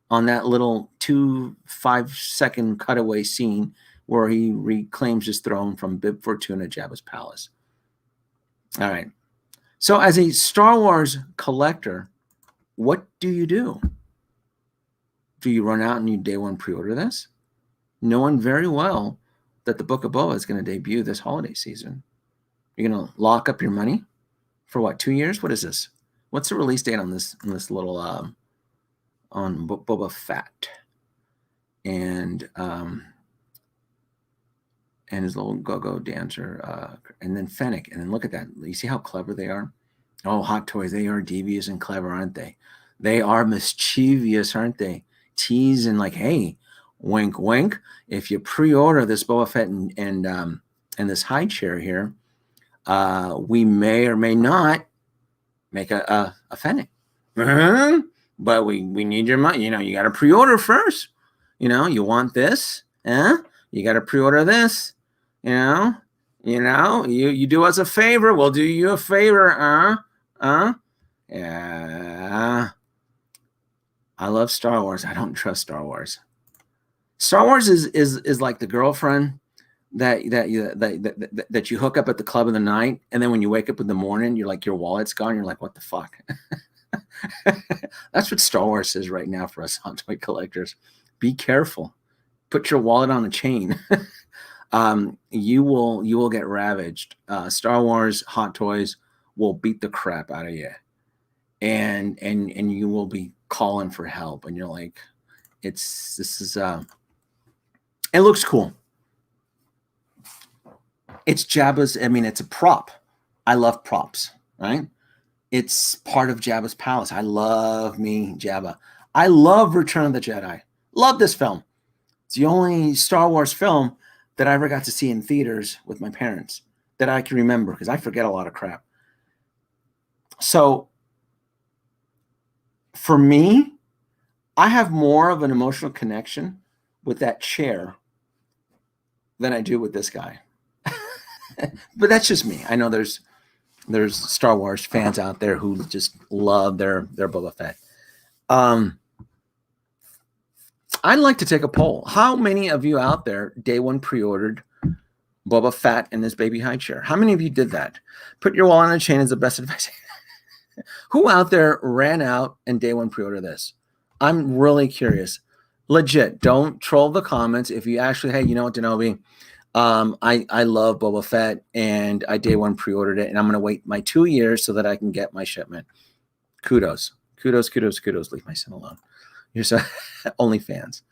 on that little 5-second cutaway scene where he reclaims his throne from Bib Fortuna, Jabba's palace. All right. So as a Star Wars collector, what do you do? Do you run out and you day one pre-order this? Knowing very well that the Book of Boba is going to debut this holiday season. You're going to lock up your money for what, 2 years? What is this? What's the release date on this little on Boba Fett and his little go-go dancer, and then Fennec, and then look at that. You see how clever they are? Oh, Hot Toys, they are devious and clever, aren't they? They are mischievous, aren't they? Teasing like, hey, wink, wink. If you pre-order this Boba Fett and this high chair here, we may or may not make a Fennec. But we need your money. You know, you got to pre-order first. You know, you want this? You got to pre-order this. You do us a favor. We'll do you a favor. Yeah. I love Star Wars. I don't trust Star Wars. Star Wars is like the girlfriend that you hook up at the club in the night, and then when you wake up in the morning, you're like, your wallet's gone. You're like, what the fuck? That's what Star Wars is right now for us Hot Toy collectors. Be careful. Put your wallet on a chain. You will get ravaged. Star Wars Hot Toys will beat the crap out of you, and you will be calling for help. And you're like, it looks cool. It's Jabba's. I mean, it's a prop. I love props, right? It's part of Jabba's palace. I love me Jabba. I love Return of the Jedi. Love this film. It's the only Star Wars film that I ever got to see in theaters with my parents that I can remember, because I forget a lot of crap. So for me, I have more of an emotional connection with that chair than I do with this guy. But that's just me. I know there's Star Wars fans out there who just love their Boba Fett. I'd like to take a poll. How many of you out there day one pre-ordered Boba Fett in his baby high chair. How many of you did that? Put your wallet on a chain is the best advice. Who out there ran out and day one pre-order this? I'm really curious. Legit, don't troll the comments. If you actually, hey, you know what, Denobi? I love Boba Fett and I day one pre-ordered it, and I'm gonna wait my 2 years so that I can get my shipment. Kudos. Leave my son alone. You're so OnlyFans.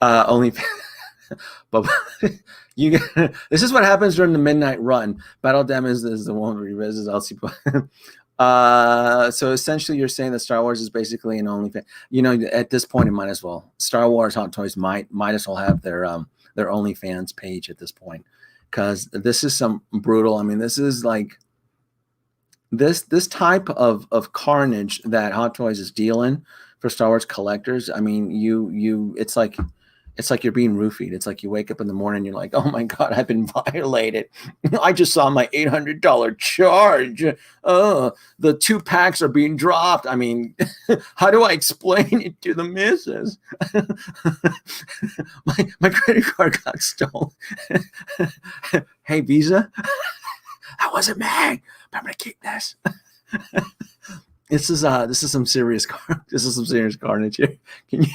OnlyFans. But you get, this is what happens during the midnight run. Battle Dem is the one where he raises LC. So essentially, you're saying that Star Wars is basically an OnlyFans. You know, at this point, it might as well. Star Wars Hot Toys might as well have their OnlyFans page at this point, because this is some brutal. I mean, this is like this type of carnage that Hot Toys is dealing for Star Wars collectors. I mean, it's like you're being roofied. It's like you wake up in the morning and you're like, oh my God, I've been violated. I just saw my $800 charge. Oh, the 2 packs are being dropped. I mean, how do I explain it to the missus? my credit card got stolen. Hey, Visa, that wasn't me. I'm going to keep this. This is some serious carnage here. Can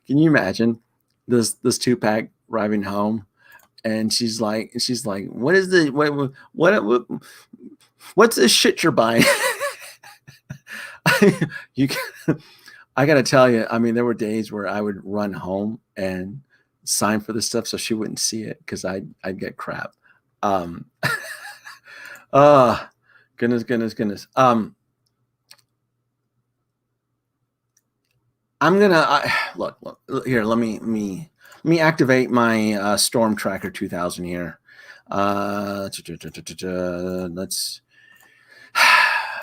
you imagine this 2-pack arriving home, and she's like, what is the what's this shit you're buying? I gotta tell you, I mean, there were days where I would run home and sign for this stuff so she wouldn't see it, because I'd get crap. Oh, goodness. I'm gonna look here. Let me activate my Storm Tracker 2000 here. Let's.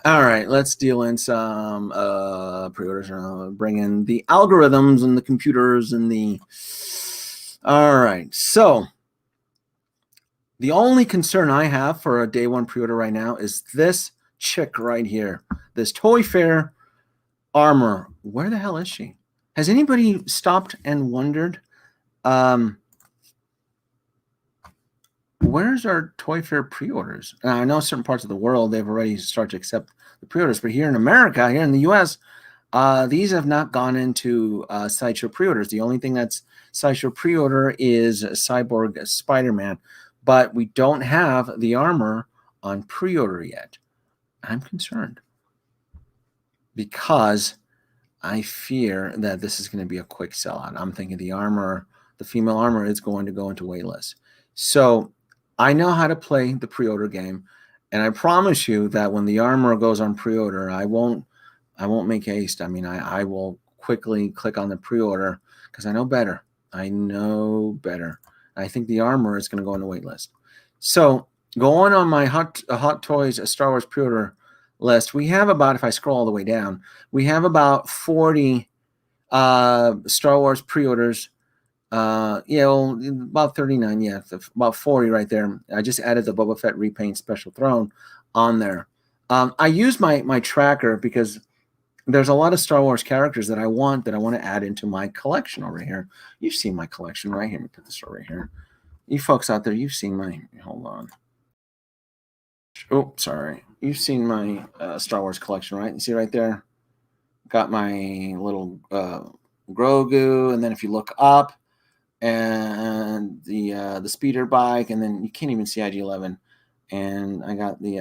All right, let's deal in some pre-orders. Bring in the algorithms and the computers and the. All right, so the only concern I have for a day one pre-order right now is this chick right here, this Toy Fair Armor. Where the hell is she? Has anybody stopped and wondered, where's our Toy Fair pre-orders? Now, I know certain parts of the world, they've already started to accept the pre-orders, but here in America, here in the US, these have not gone into Sideshow pre-orders. The only thing that's Sideshow pre-order is Cyborg Spider-Man, but we don't have the armor on pre-order yet. I'm concerned because I fear that this is going to be a quick sellout. I'm thinking the female armor is going to go into waitlist. So I know how to play the pre-order game, and I promise you that when the armor goes on pre-order, I won't make haste. I mean, I will quickly click on the pre-order because I know better. I think the armor is going to go on the waitlist. So going on my Hot Toys Star Wars pre-order list, we have about, if I scroll all the way down, we have about 40 Star Wars pre-orders. About 39, about 40 right there. I just added the Boba Fett repaint special throne on there. I use my tracker because there's a lot of Star Wars characters that I want to add into my collection over here. You've seen my collection right here. Let me put this over here. You folks out there, you've seen my, hold on. Oh, sorry. You've seen my Star Wars collection, right? You see right there? Got my little Grogu, and then if you look up, and the speeder bike, and then you can't even see IG-11. And I got the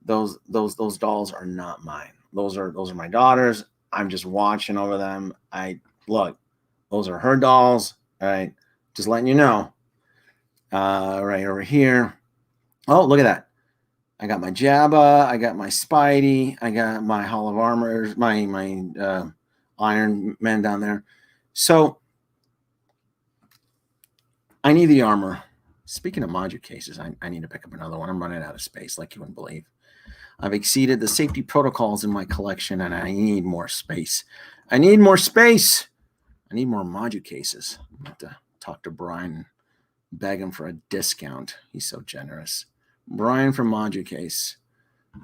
those dolls are not mine. Those are my daughter's. I'm just watching over them. Those are her dolls. All right, just letting you know. Right over here. Oh, look at that. I got my Jabba, I got my Spidey, I got my Hall of Armors, my Iron Man down there. So I need the armor. Speaking of module cases, I need to pick up another one. I'm running out of space, like you wouldn't believe. I've exceeded the safety protocols in my collection, and I need more space. I need more module cases. I'm going to have to talk to Brian and beg him for a discount. He's so generous. Brian from Module Case.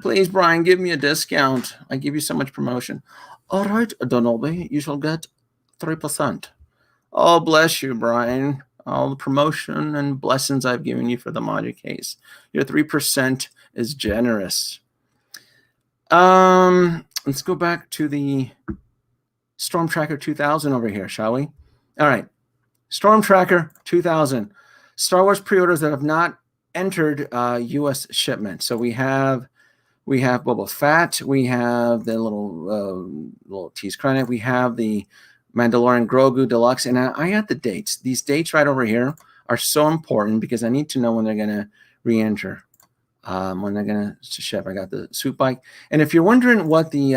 Please, Brian, give me a discount. I give you so much promotion. All right, Donobi, you shall get 3%. Oh, bless you, Brian. All the promotion and blessings I've given you for the module case. Your 3% is generous. Let's go back to the Storm Tracker 2000 over here, shall we? All right. Storm Tracker 2000. Star Wars pre-orders that have not entered U.S. shipment. So we have Boba Fett. We have the little tease Krennic. We have the Mandalorian Grogu Deluxe. And I got the dates. These dates right over here are so important because I need to know when they're going to re-enter, when they're going to ship. I got the suit bike. And if you're wondering what the,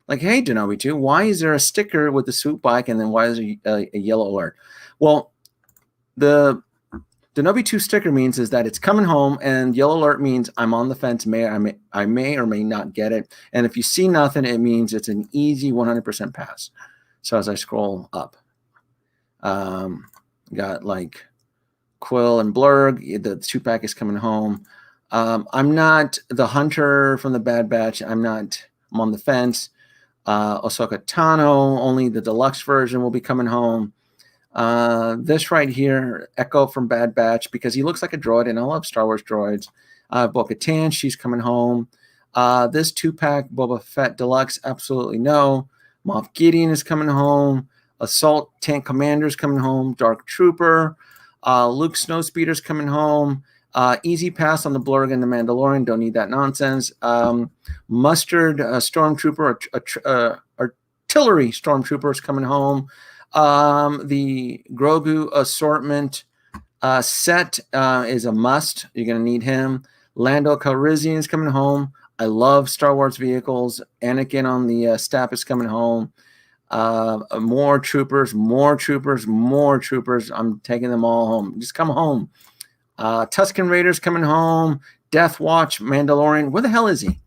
like, hey, Denobi 2, why is there a sticker with the suit bike and then why is there a yellow alert? Well, the Denobi 2 sticker means is that it's coming home, and yellow alert means I'm on the fence. I may or may not get it. And if you see nothing, it means it's an easy 100% pass. So as I scroll up, got like Quill and Blurg. The 2-pack is coming home. I'm not the Hunter from the Bad Batch. I'm on the fence. Ahsoka Tano, only the deluxe version will be coming home. This right here, Echo from Bad Batch, because he looks like a droid, and I love Star Wars droids. Bo-Katan, she's coming home. This 2-pack Boba Fett Deluxe, absolutely no. Moff Gideon is coming home. Assault Tank Commander is coming home. Dark Trooper. Luke Snowspeeder's coming home. Easy pass on the Blurg and the Mandalorian. Don't need that nonsense. Mustard Stormtrooper, Artillery Stormtrooper is coming home. The Grogu assortment set is a must. You're going to need him. Lando Calrissian is coming home. I love Star Wars vehicles. Anakin on the staff is coming home. More troopers. I'm taking them all home. Just come home. Tusken Raiders coming home. Death Watch, Mandalorian. Where the hell is he?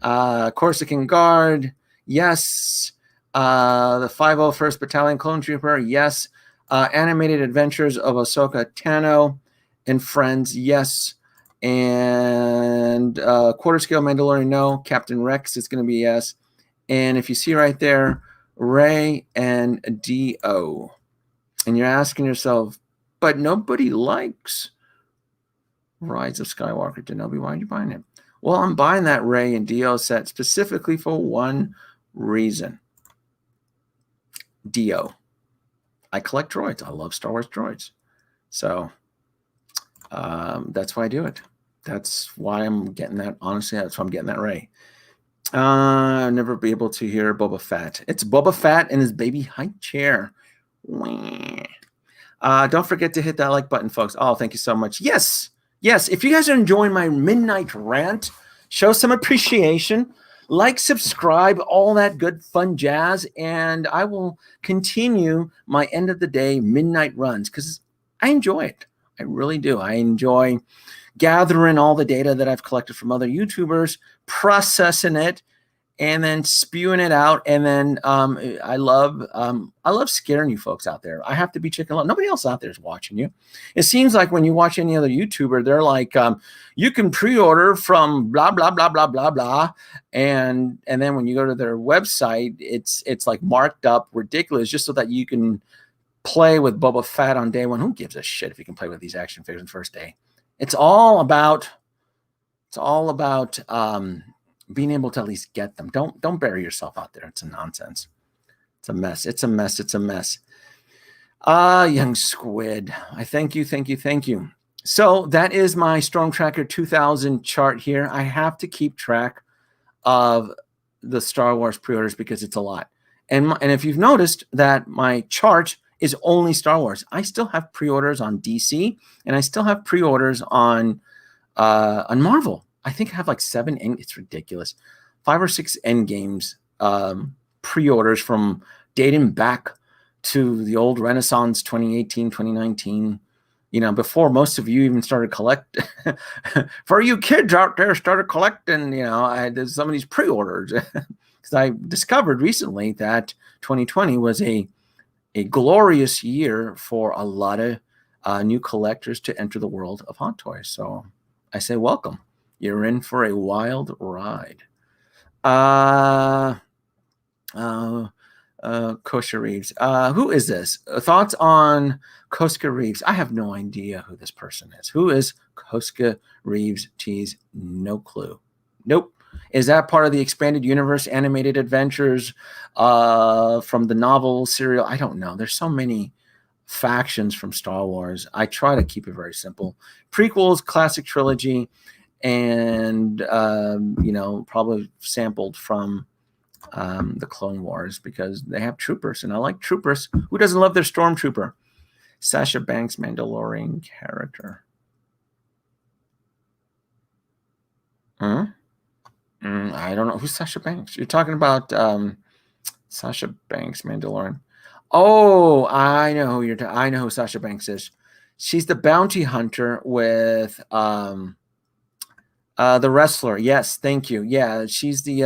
Corsican Guard. Yes. The 501st Battalion Clone Trooper. Yes. Animated Adventures of Ahsoka Tano and Friends. Yes. And Quarter Scale Mandalorian. No. Captain Rex is going to be yes. And if you see right there, Rey and D.O. And you're asking yourself, but nobody likes Rise of Skywalker. Denobi, why are you buying it? Well, I'm buying that Rey and D.O. set specifically for one reason. D.O. I collect droids. I love Star Wars droids. So that's why I do it. That's why I'm getting that. Honestly, that's why I'm getting that Rey. I'll never be able to hear Boba Fett. It's Boba Fett and his baby high chair. Don't forget to hit that like button, folks. Oh, thank you so much. Yes. If you guys are enjoying my midnight rant, show some appreciation. Like, subscribe, all that good fun jazz. And I will continue my end of the day midnight runs because I enjoy it. I really do. I enjoy gathering all the data that I've collected from other YouTubers, processing it, and then spewing it out. And then I love scaring you folks out there. I have to be chicken alone. Nobody else out there is watching you. It seems like when you watch any other YouTuber, they're like, you can pre-order from blah, blah, blah, blah, blah, blah. And then when you go to their website, it's like marked up ridiculous just so that you can play with Boba Fett on day one. Who gives a shit if you can play with these action figures on the first day? It's all about being able to at least get them. Don't bury yourself out there. It's a nonsense. It's a mess. Young Squid. I thank you. So that is my Storm Tracker 2000 chart here. I have to keep track of the Star Wars pre-orders because it's a lot. And if you've noticed that my chart is only Star Wars, I still have pre-orders on DC and I still have pre-orders on Marvel. I think I have like 7. It's ridiculous. 5 or 6 Endgames pre-orders from dating back to the old Renaissance 2018, 2019. You know, before most of you even started collecting. For you kids out there started collecting, you know, I had some of these pre-orders. Because I discovered recently that 2020 was a glorious year for a lot of new collectors to enter the world of Hot Toys. So I say welcome. You're in for a wild ride. Kosha Reeves. Who is this? Thoughts on Koska Reeves? I have no idea who this person is. Who is Koska Reeves? Tease, no clue. Nope. Is that part of the expanded universe animated adventures from the novel serial? I don't know. There's so many factions from Star Wars. I try to keep it very simple. Prequels, classic trilogy, and probably sampled from the Clone Wars because they have troopers, and I like troopers. Who doesn't love their stormtrooper? Sasha Banks, Mandalorian character. I don't know who's Sasha Banks. You're talking about Sasha Banks, Mandalorian. Oh, I know who I know who Sasha Banks is. She's the bounty hunter with the wrestler. Yes, thank you. Yeah, she's the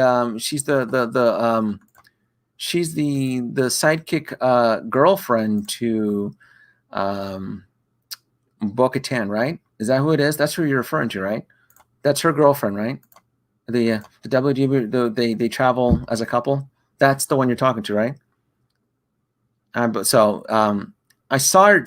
sidekick girlfriend to Bo-Katan, right? Is that who it is? That's who you're referring to, right? That's her girlfriend, right? The WGB, they travel as a couple. That's the one you're talking to, right? I saw her.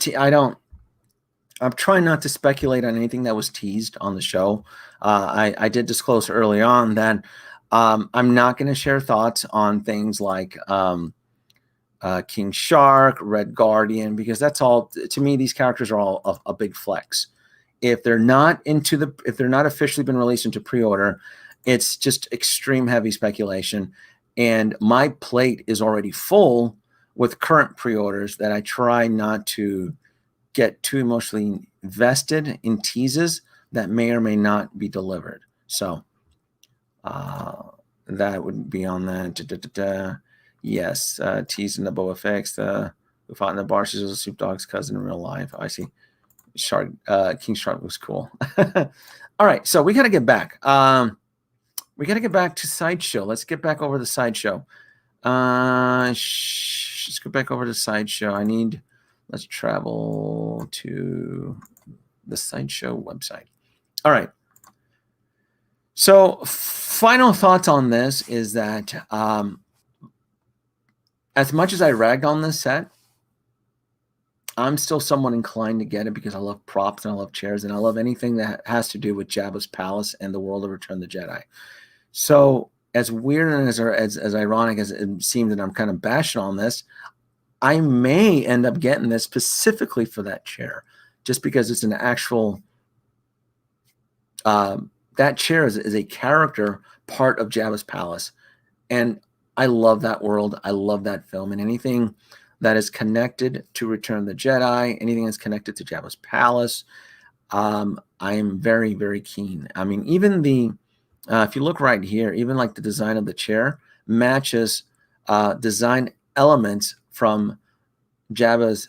I'm trying not to speculate on anything that was teased on the show. I did disclose early on that I'm not going to share thoughts on things like King Shark, Red Guardian, because that's all, to me, these characters are all a big flex. If they're not officially been released into pre-order, it's just extreme heavy speculation. And my plate is already full with current pre-orders that I try not to get too emotionally invested in teases that may or may not be delivered. So that would be on that. Yes, teasing the Boba Fett, who fought in the bar. She's a Soup Dog's cousin in real life. I see. King Shark was cool. All right, so we got to get back. We got to get back to Sideshow. Let's get back over the Sideshow. Let's go back over to Sideshow. Let's travel to the Sideshow website. All right. So final thoughts on this is that as much as I ragged on this set, I'm still somewhat inclined to get it because I love props and I love chairs and I love anything that has to do with Jabba's palace and the world of Return of the Jedi. So as weird and as ironic as it seems that I'm kind of bashing on this, I may end up getting this specifically for that chair, just because it's an actual. That chair is a character part of Jabba's palace, and I love that world. I love that film, and anything that is connected to Return of the Jedi, anything that's connected to Jabba's palace, I am very, very keen. I mean, even if you look right here, even like the design of the chair matches design elements from Jabba's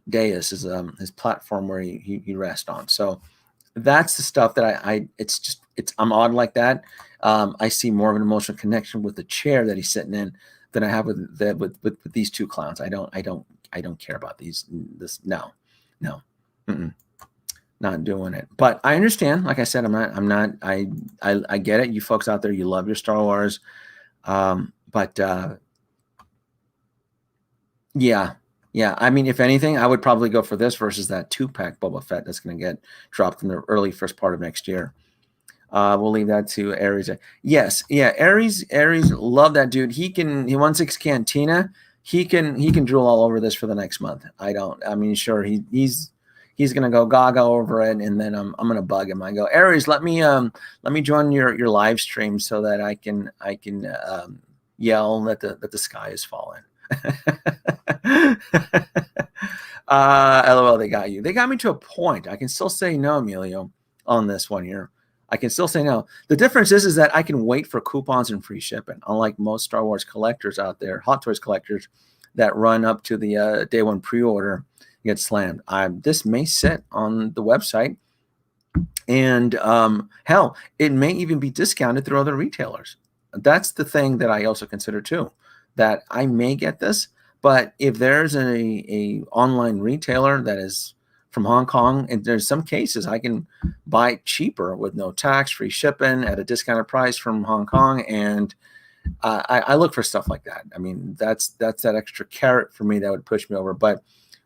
dais, his platform where he rests on. So that's the stuff that I'm odd like that. I see more of an emotional connection with the chair that he's sitting in than I have with these two clowns. I don't care about no, not doing it. But I understand. Like I said, I get it. You folks out there, you love your Star Wars. Yeah. I mean, if anything, I would probably go for this versus that 2-pack Boba Fett that's going to get dropped in the early first part of next year. We'll leave that to Aries. Yes, yeah, Aries, love that dude. He 1/6 Cantina. He can drool all over this for the next month. Sure, he's gonna go gaga over it, and then I'm gonna bug him. I go, Aries, let me join your live stream so that I can yell that the sky is falling. LOL, they got you. They got me to a point. I can still say no, Emilio, on this one here. I can still say no. The difference is that I can wait for coupons and free shipping, unlike most Star Wars collectors out there, Hot Toys collectors, that run up to the day one pre-order, get slammed. This may sit on the website, and hell, it may even be discounted through other retailers. That's the thing that I also consider too, that I may get this, but if there's a online retailer that is from Hong Kong, and there's some cases I can buy cheaper with no tax, free shipping at a discounted price from Hong Kong, and I look for stuff like that. I mean, that's that extra carrot for me that would push me over. But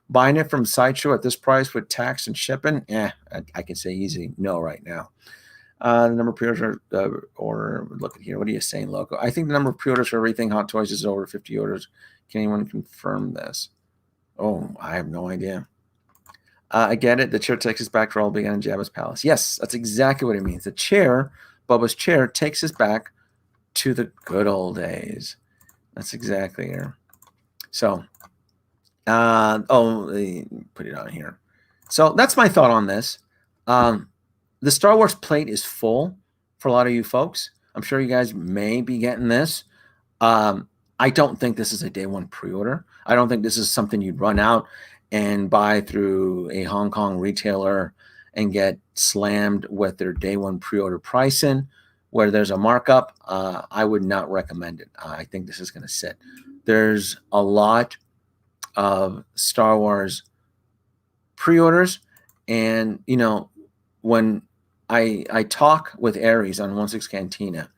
buying it from Sideshow at this price with tax and shipping, I can say easy no right now. The number of pre-orders or look at here. What are you saying, Loco? I think the number of pre-orders for everything Hot Toys is over 50 orders. Can anyone confirm this? Oh, I have no idea. I get it. The chair takes us back to all began in Jabba's palace. Yes, that's exactly what it means. The chair, Bubba's chair, takes us back to the good old days. That's exactly here. So, put it on here. So that's my thought on this. The Star Wars plate is full for a lot of you folks. I'm sure you guys may be getting this. I don't think this is a day one pre-order. I don't think this is something you'd run out and buy through a Hong Kong retailer and get slammed with their day one pre-order pricing where there's a markup. I would not recommend it. I think this is going to sit. There's a lot of Star Wars pre-orders, and you know, when I talk with Aries on 16 Cantina,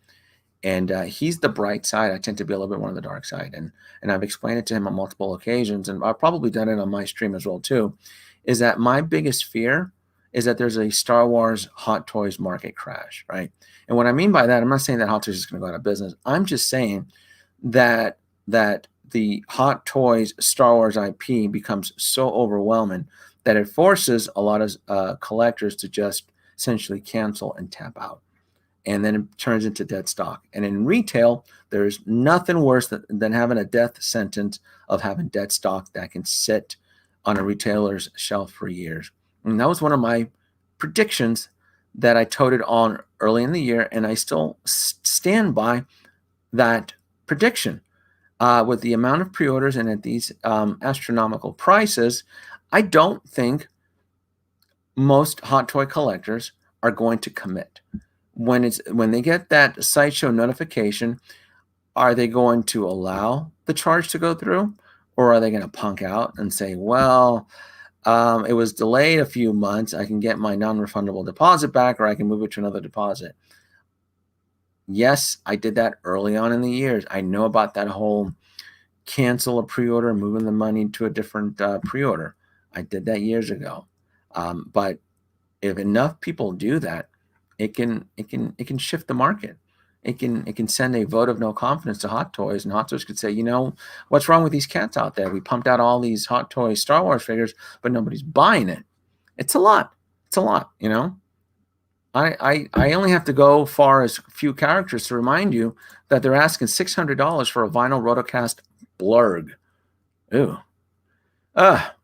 and he's the bright side. I tend to be a little bit more on the dark side, and I've explained it to him on multiple occasions, and I've probably done it on my stream as well too, is that my biggest fear is that there's a Star Wars Hot Toys market crash, right? And what I mean by that, I'm not saying that Hot Toys is going to go out of business. I'm just saying that the Hot Toys Star Wars IP becomes so overwhelming that it forces a lot of collectors to just essentially cancel and tap out. And then it turns into dead stock. And in retail, there's nothing worse than having a death sentence of having dead stock that can sit on a retailer's shelf for years. And that was one of my predictions that I toted on early in the year, and I still stand by that prediction. With the amount of pre-orders and at these astronomical prices, I don't think most Hot Toy collectors are going to commit. When they get that Sideshow notification, are they going to allow the charge to go through, or are they going to punk out and say, well, it was delayed a few months, I can get my non-refundable deposit back, or I can move it to another deposit? Yes, I did that early on in the years. I know about that whole cancel a pre-order, moving the money to a different pre-order. I did that years ago. But if enough people do that, it can shift the market. It can send a vote of no confidence to Hot Toys, and Hot Toys could say, you know, what's wrong with these cats out there? We pumped out all these Hot Toys Star Wars figures, but nobody's buying it. It's a lot. It's a lot, you know. I only have to go far as a few characters to remind you that they're asking $600 for a vinyl rotocast blurg. Ooh. That's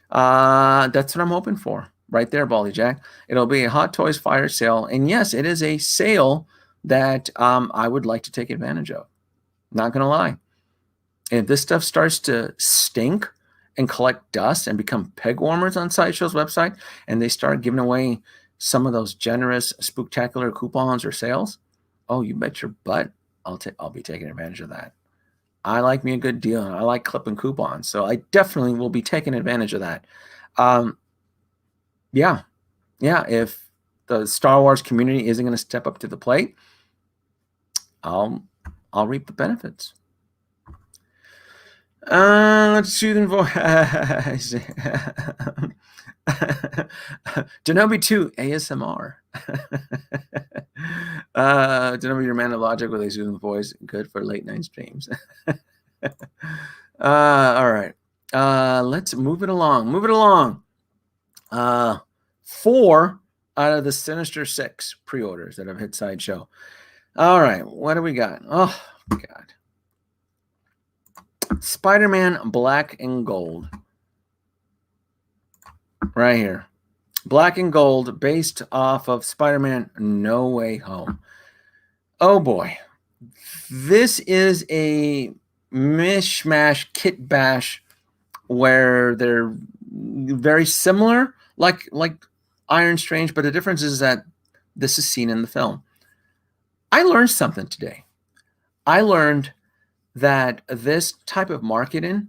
what I'm hoping for. Right there, Baldy Jack. It'll be a Hot Toys fire sale. And yes, it is a sale that I would like to take advantage of. Not going to lie. If this stuff starts to stink and collect dust and become peg warmers on Sideshow's website, and they start giving away some of those generous, spooktacular coupons or sales, oh, you bet your butt I'll be taking advantage of that. I like me a good deal, and I like clipping coupons, so I definitely will be taking advantage of that. Yeah, if the Star Wars community isn't going to step up to the plate, I'll reap the benefits. Let's soothing voice. Denobi 2 ASMR. Denobi, your man of logic with a soothing voice, good for late night streams. All right. Let's move it along. 4 out of the Sinister 6 pre-orders that have hit Sideshow. All right, what do we got? Oh, God. Spider-Man Black and Gold. Right here. Black and Gold, based off of Spider-Man No Way Home. Oh, boy. This is a mishmash kit bash where they're very similar, like Iron Strange, but the difference is that this is seen in the film. I learned something today. I learned that this type of marketing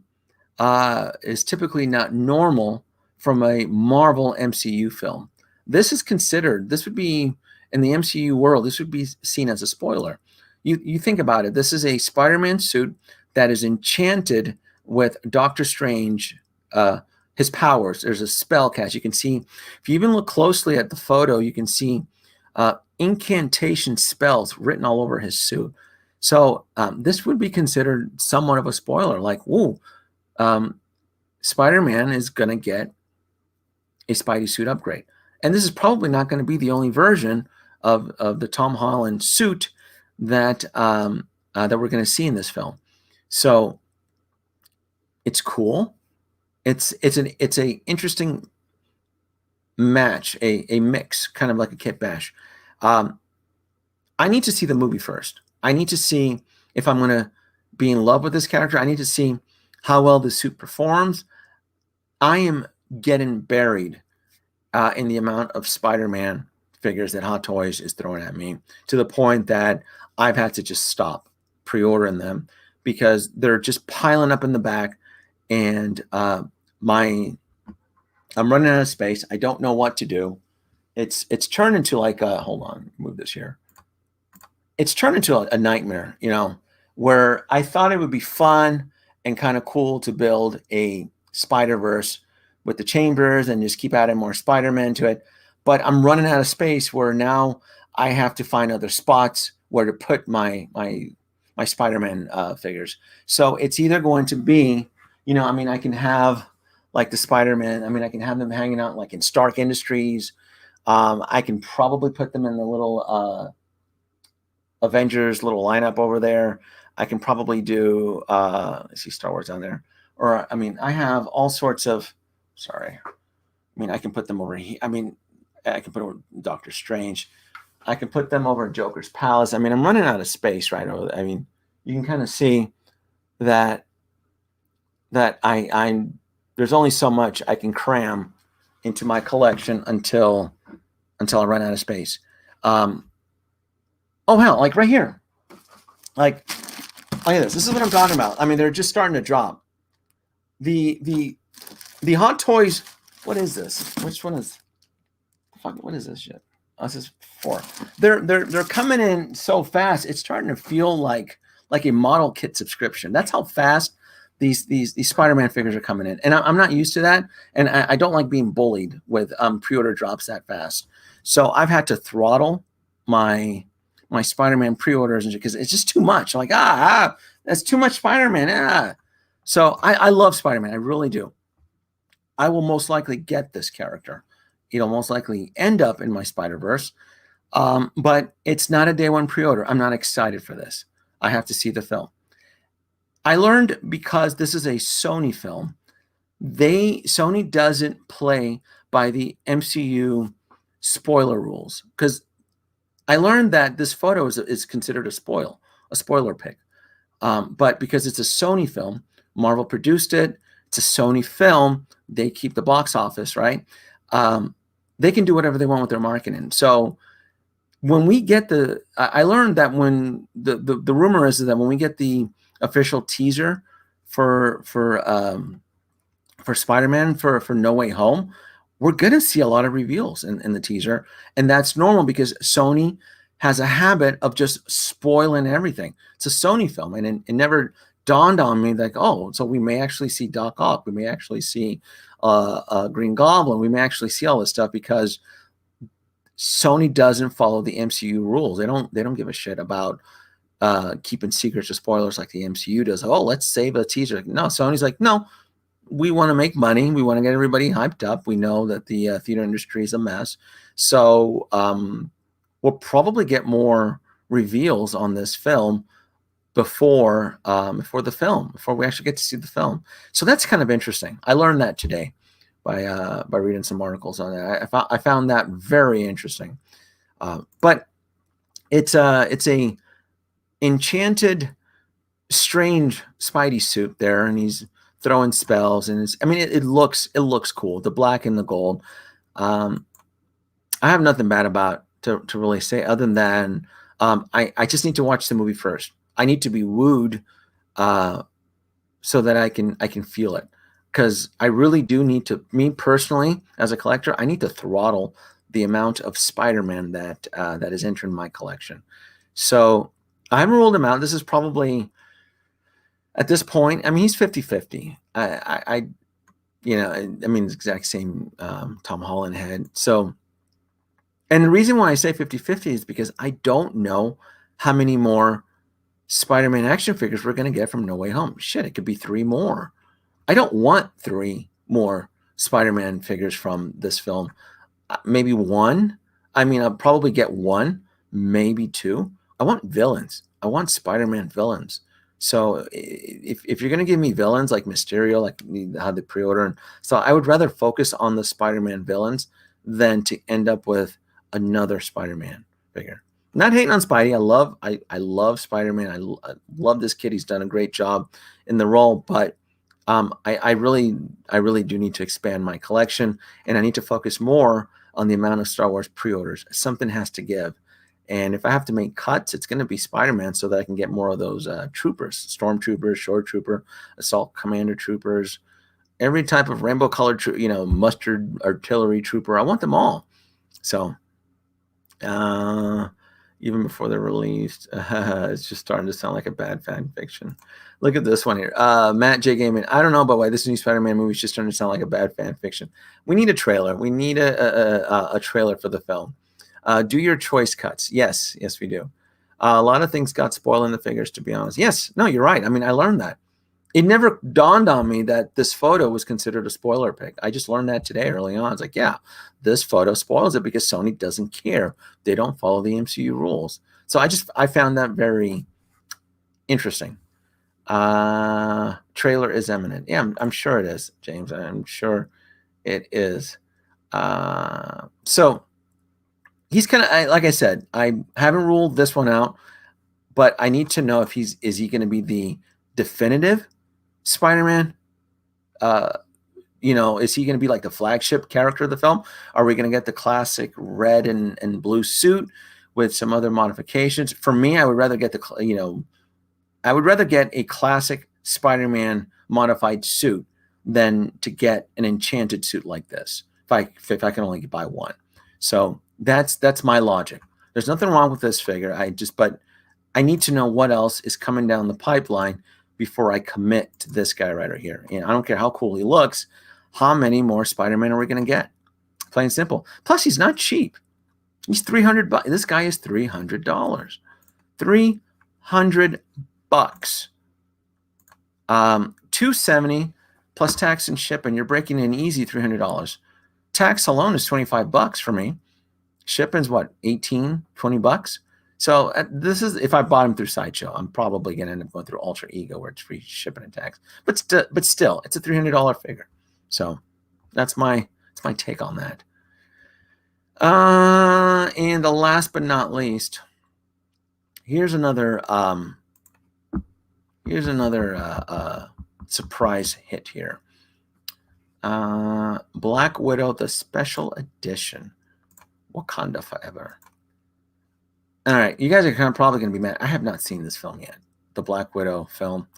is typically not normal from a Marvel MCU film. This would be, in the MCU world, this would be seen as a spoiler. You think about it. This is a Spider-Man suit that is enchanted with Doctor Strange, his powers. There's a spell cast. You can see, if you even look closely at the photo, you can see incantation spells written all over his suit. So this would be considered somewhat of a spoiler. Like, whoa, Spider-Man is going to get a Spidey suit upgrade. And this is probably not going to be the only version of the Tom Holland suit that that we're going to see in this film. So it's cool. It's a interesting match, a mix, kind of like a kit bash. I need to see the movie first. I need to see if I'm going to be in love with this character. I need to see how well the suit performs. I am getting buried in the amount of Spider-Man figures that Hot Toys is throwing at me, to the point that I've had to just stop pre-ordering them because they're just piling up in the back, and I'm running out of space. I don't know what to do. It's turned into like a, hold on, move this here. It's turned into a nightmare, you know, where I thought it would be fun and kind of cool to build a Spider-Verse with the chambers and just keep adding more Spider-Man to it. But I'm running out of space where now I have to find other spots where to put my Spider-Man figures. So it's either going to be, you know, I mean, I can have like the Spider-Man. I mean, I can have them hanging out like in Stark Industries. I can probably put them in the little Avengers little lineup over there. I can probably do, let's see, Star Wars down there. Or, I mean, I have all sorts of, sorry. I mean, I can put them over here. I mean, I can put over Doctor Strange. I can put them over Joker's Palace. I mean, I'm running out of space right over there. I mean, you can kind of see that I'm there's only so much I can cram into my collection until I run out of space. Oh hell, like right here. Like, look at this. This is what I'm talking about. I mean, they're just starting to drop. The Hot Toys. What is this? Which one is? Fuck, what is this shit? Oh, this is 4. They're coming in so fast. It's starting to feel like a model kit subscription. That's how fast these Spider-Man figures are coming in, and I'm not used to that. And I don't like being bullied with pre-order drops that fast. So I've had to throttle my Spider-Man pre-orders because it's just too much. I'm like, that's too much Spider-Man. So I love Spider-Man. I really do. I will most likely get this character. It'll most likely end up in my Spider-Verse. But it's not a day one pre-order. I'm not excited for this. I have to see the film. I learned, because this is a Sony film, Sony doesn't play by the MCU spoiler rules, because I learned that this photo is considered a spoiler pick. But because it's a Sony film, Marvel produced it, it's a Sony film, they keep the box office, right? They can do whatever they want with their marketing. So when we get I learned that when the rumor is that when we get the official teaser for Spider-Man for No Way Home, we're gonna see a lot of reveals in the teaser, and that's normal because Sony has a habit of just spoiling everything. It's a Sony film, and it never dawned on me like, oh, so we may actually see Doc Ock, we may actually see Green Goblin, we may actually see all this stuff because Sony doesn't follow the MCU rules. They don't give a shit about keeping secrets or spoilers like the MCU does. Oh, let's save a teaser. No, Sony's like, no, we want to make money. We want to get everybody hyped up. We know that the theater industry is a mess. So we'll probably get more reveals on this film before we actually get to see the film. So that's kind of interesting. I learned that today by reading some articles on that. I found that very interesting. But it's a enchanted, strange Spidey suit there, and he's throwing spells, and it looks cool. The black and the gold. I have nothing bad about to really say, other than I just need to watch the movie first. I need to be wooed so that I can feel it, because I really do need to. Me personally, as a collector, I need to throttle the amount of Spider-Man that is entering my collection. So I haven't ruled him out. This is probably at this point. I mean, he's 50-50. I you know, I mean, it's exact same Tom Holland head. So, and the reason why I say 50-50 is because I don't know how many more Spider-Man action figures we're going to get from No Way Home. Shit, it could be 3 more. I don't want 3 more Spider-Man figures from this film. Maybe 1. I mean, I'll probably get 1, maybe 2. I want villains. I want Spider-Man villains. So if you're going to give me villains like Mysterio, like how the pre-order, and so I would rather focus on the Spider-Man villains than to end up with another Spider-Man figure. Not hating on Spidey. I love Spider-Man. I love this kid. He's done a great job in the role, but I really do need to expand my collection, and I need to focus more on the amount of Star Wars pre-orders. Something has to give. And if I have to make cuts, it's going to be Spider-Man so that I can get more of those troopers, stormtroopers, shore trooper, assault commander troopers, every type of rainbow colored, mustard artillery trooper. I want them all. So even before they're released, it's just starting to sound like a bad fan fiction. Look at this one here. Matt J. Gaiman. I don't know about why this new Spider-Man movie is just starting to sound like a bad fan fiction. We need a trailer. We need a trailer for the film. Do your choice cuts. Yes, we do. A lot of things got spoiled in the figures, to be honest. Yes, no, you're right. I mean, I learned that. It never dawned on me that this photo was considered a spoiler pic. I just learned that today early on. It's like, yeah, this photo spoils it because Sony doesn't care. They don't follow the MCU rules. So I found that very interesting. Trailer is imminent. Yeah, I'm sure it is, James. I'm sure it is. So he's kind of, like I said, I haven't ruled this one out, but I need to know if is he going to be the definitive Spider-Man? Is he going to be like the flagship character of the film? Are we going to get the classic red and blue suit with some other modifications? For me, I would rather get a classic Spider-Man modified suit than to get an enchanted suit like this. If I can only buy one. So that's my logic. There's nothing wrong with this figure. But I need to know what else is coming down the pipeline before I commit to this guy right here. And I don't care how cool he looks. How many more Spider-Man are we going to get? Plain simple. Plus, he's not cheap. He's $300. This guy is $300. $300. $270 plus tax and shipping. You're breaking in easy $300. Tax alone is $25 for me. Shipping's what, $18-$20? So this is, if I bought him through Sideshow, I'm probably going to end up going through Ultra Ego where it's free shipping and tax. But still, it's a $300 figure. So that's my take on that. And the last but not least, here's another surprise hit here. Black Widow, the special edition. Wakanda Forever. All right, you guys are probably going to be mad. I have not seen this film yet, the Black Widow film.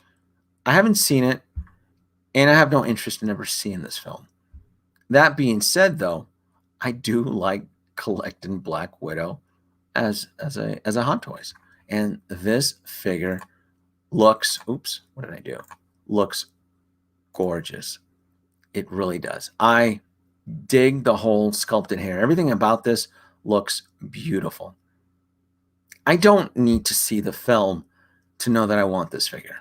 I haven't seen it, and I have no interest in ever seeing this film. That being said, though, I do like collecting Black Widow as a Hot Toys, and this figure looks. Oops, what did I do? Looks gorgeous. It really does. I dig the whole sculpted hair. Everything about this looks beautiful. I don't need to see the film to know that I want this figure.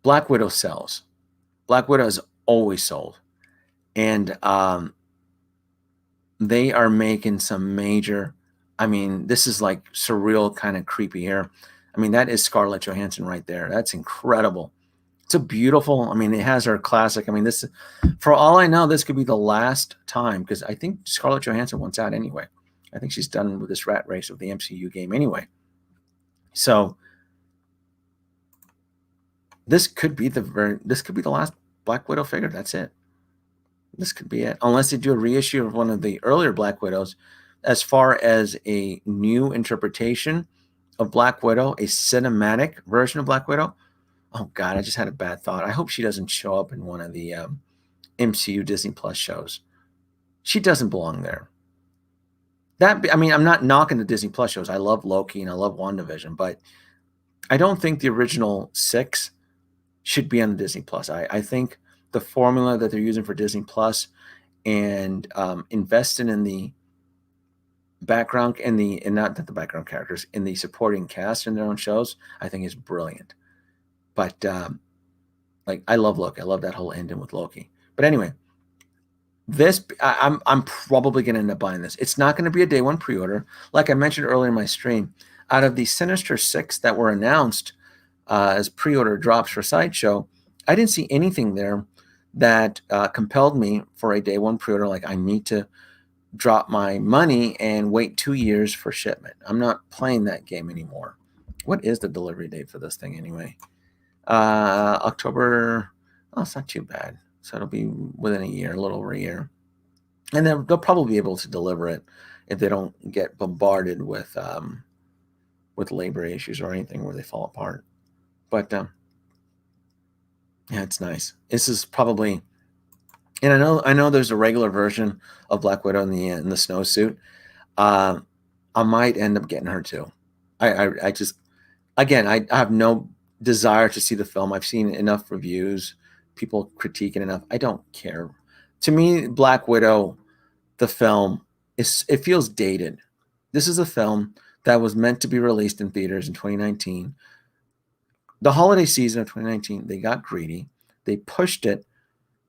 Black Widow sells. Black Widow has always sold. And they are making some major, this is like surreal kind of creepy hair. That is Scarlett Johansson right there. That's incredible. It's a beautiful, it has her classic. This, for all I know, this could be the last time, because I think Scarlett Johansson wants out anyway. I think she's done with this rat race of the MCU game anyway. So this could be the last Black Widow figure. That's it. This could be it, unless they do a reissue of one of the earlier Black Widows. As far as a new interpretation of Black Widow, a cinematic version of Black Widow. Oh God, I just had a bad thought. I hope she doesn't show up in one of the MCU Disney Plus shows. She doesn't belong there. I'm not knocking the Disney Plus shows. I love Loki and I love WandaVision, but I don't think the original 6 should be on Disney Plus. I think the formula that they're using for Disney Plus and investing in the background and not that the background characters in the supporting cast in their own shows, I think is brilliant. But like I love Loki. I love that whole ending with Loki. But anyway, I'm probably going to end up buying this. It's not going to be a day one pre-order, like I mentioned earlier in my stream. Out of the Sinister 6 that were announced as pre-order drops for Sideshow, I didn't see anything there that compelled me for a day one pre-order. Like I need to drop my money and wait 2 years for shipment. I'm not playing that game anymore. What is the delivery date for this thing anyway? October. Oh, it's not too bad. So it'll be within a year, a little over a year. And then they'll probably be able to deliver it if they don't get bombarded with labor issues or anything where they fall apart. But yeah, it's nice. This is probably, and I know there's a regular version of Black Widow in the snowsuit. I might end up getting her too. I just, again, I have no desire to see the film. I've seen enough reviews, people critiquing enough. I don't care. To me, Black Widow, the film, it feels dated. This is a film that was meant to be released in theaters in 2019. The holiday season of 2019, they got greedy. They pushed it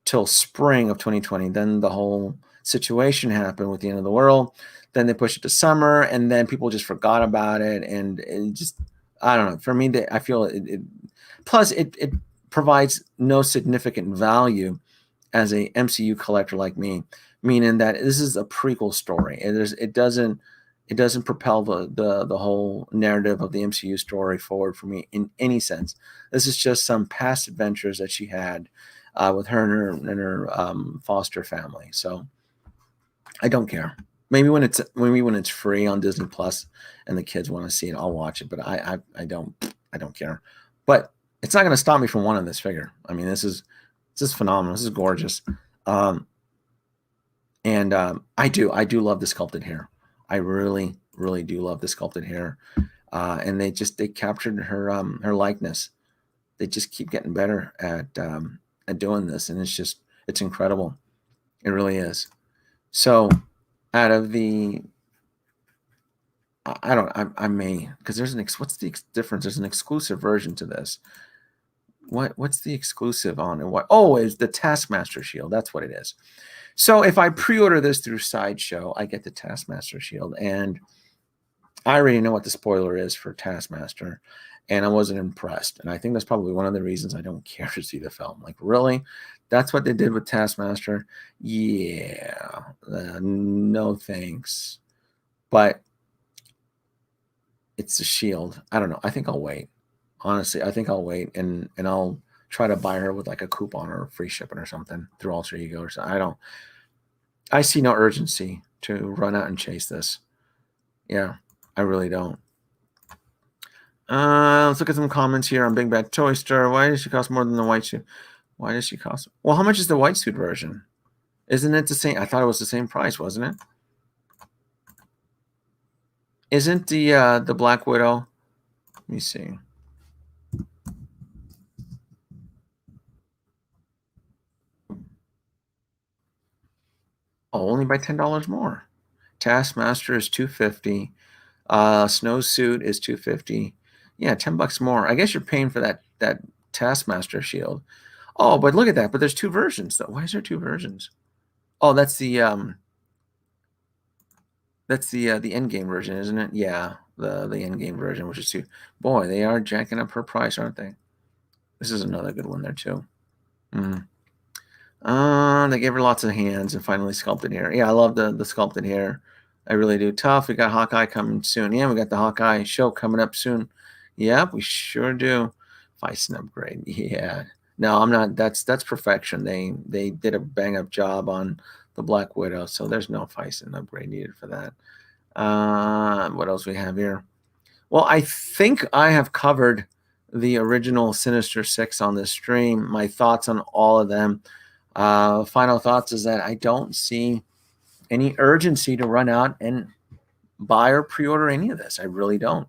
till spring of 2020. Then the whole situation happened with the end of the world. Then they pushed it to summer, and then people just forgot about it. And it just, I don't know. For me, I feel it plus it provides no significant value as a MCU collector like me, meaning that this is a prequel story. It doesn't propel the whole narrative of the MCU story forward for me in any sense. This is just some past adventures that she had with her and her foster family. So I don't care. Maybe when it's free on Disney Plus and the kids want to see it, I'll watch it. But I don't care. But it's not going to stop me from wanting this figure. I mean, this is phenomenal. This is gorgeous. And I do love the sculpted hair. I really, really do love the sculpted hair. And they captured her likeness. They just keep getting better at doing this, and it's incredible. It really is. So out of the, I may, because what's the difference? There's an exclusive version to this. What's the exclusive on it? It's the Taskmaster shield. That's what it is. So if I pre-order this through Sideshow, I get the Taskmaster shield, and I already know what the spoiler is for Taskmaster, and I wasn't impressed. And I think that's probably one of the reasons I don't care to see the film. Like, really? That's what they did with Taskmaster? Yeah. No thanks. But it's a shield. I don't know. I think I'll wait. Honestly, I think I'll wait, and I'll try to buy her with like a coupon or free shipping or something through Alter Ego or something. I see no urgency to run out and chase this. Yeah, I really don't. Let's look at some comments here on Big Bad Toy Store. Why does she cost more than the white suit? Why does she cost? Well, how much is the white suit version? Isn't it the same? I thought it was the same price, wasn't it? Isn't the Black Widow? Let me see. Oh, only by $10 more. Taskmaster is $250. Snowsuit is $250. Yeah, $10 more. I guess you're paying for that Taskmaster shield. Oh, but look at that. But there's two versions though. Why is there two versions? Oh, that's the Endgame version, isn't it? Yeah, the Endgame version, which is two. Boy, they are jacking up her price, aren't they? This is another good one there too. They gave her lots of hands and finally sculpted hair. Yeah, I love the sculpted hair. I really do. Tough. We got Hawkeye coming soon. Yeah, we got the Hawkeye show coming up soon. Yep, we sure do. Feisen upgrade. Yeah. No, I'm not. That's perfection. They did a bang up job on the Black Widow, so there's no Feisen upgrade needed for that. What else we have here? Well, I think I have covered the original Sinister Six on this stream. My thoughts on all of them. Final thoughts is that I don't see any urgency to run out and buy or pre-order any of this. I really don't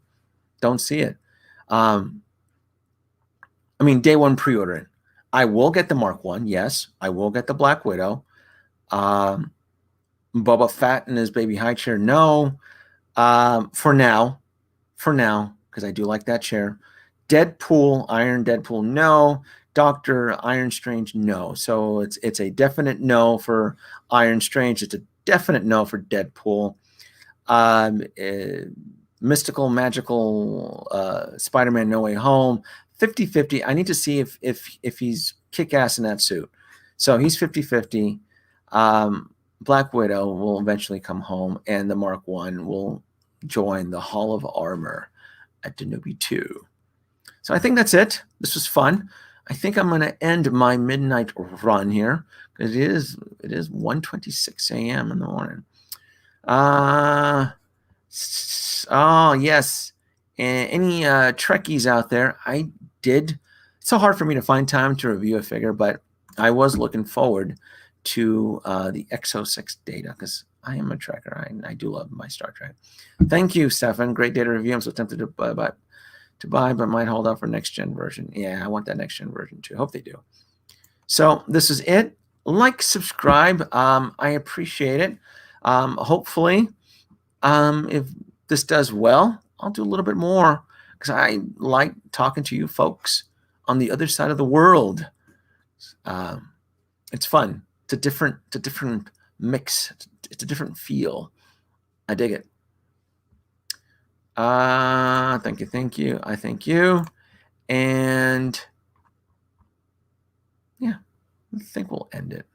see it. I mean, day one pre-ordering. I will get the Mark 1. Yes, I will get the Black Widow. Boba Fett and his baby high chair. No. For now, because I do like that chair. Deadpool, Iron Deadpool, no. Doctor Iron Strange, no. So it's a definite no for Iron Strange. It's a definite no for Deadpool. Mystical, magical Spider-Man No Way Home, 50-50. I need to see if he's kick-ass in that suit. So he's 50-50. Black Widow will eventually come home, and the Mark 1 will join the Hall of Armor at Danubi 2. So I think that's it. This was fun. I think I'm going to end my midnight run here because it is 1:26 a.m. in the morning. Oh yes. And any Trekkies out there? I did. It's so hard for me to find time to review a figure, but I was looking forward to the Exo-6 data because I am a Trekker. I do love my Star Trek. Thank you, Stefan. Great data review. I'm so tempted to buy, but might hold out for next gen version. Yeah, I want that next gen version too. Hope they do. So this is it. Like, subscribe. I appreciate it. Hopefully, if this does well, I'll do a little bit more because I like talking to you folks on the other side of the world. It's fun. It's a different mix. It's a different feel. I dig it. Thank you. I thank you. And yeah, I think we'll end it.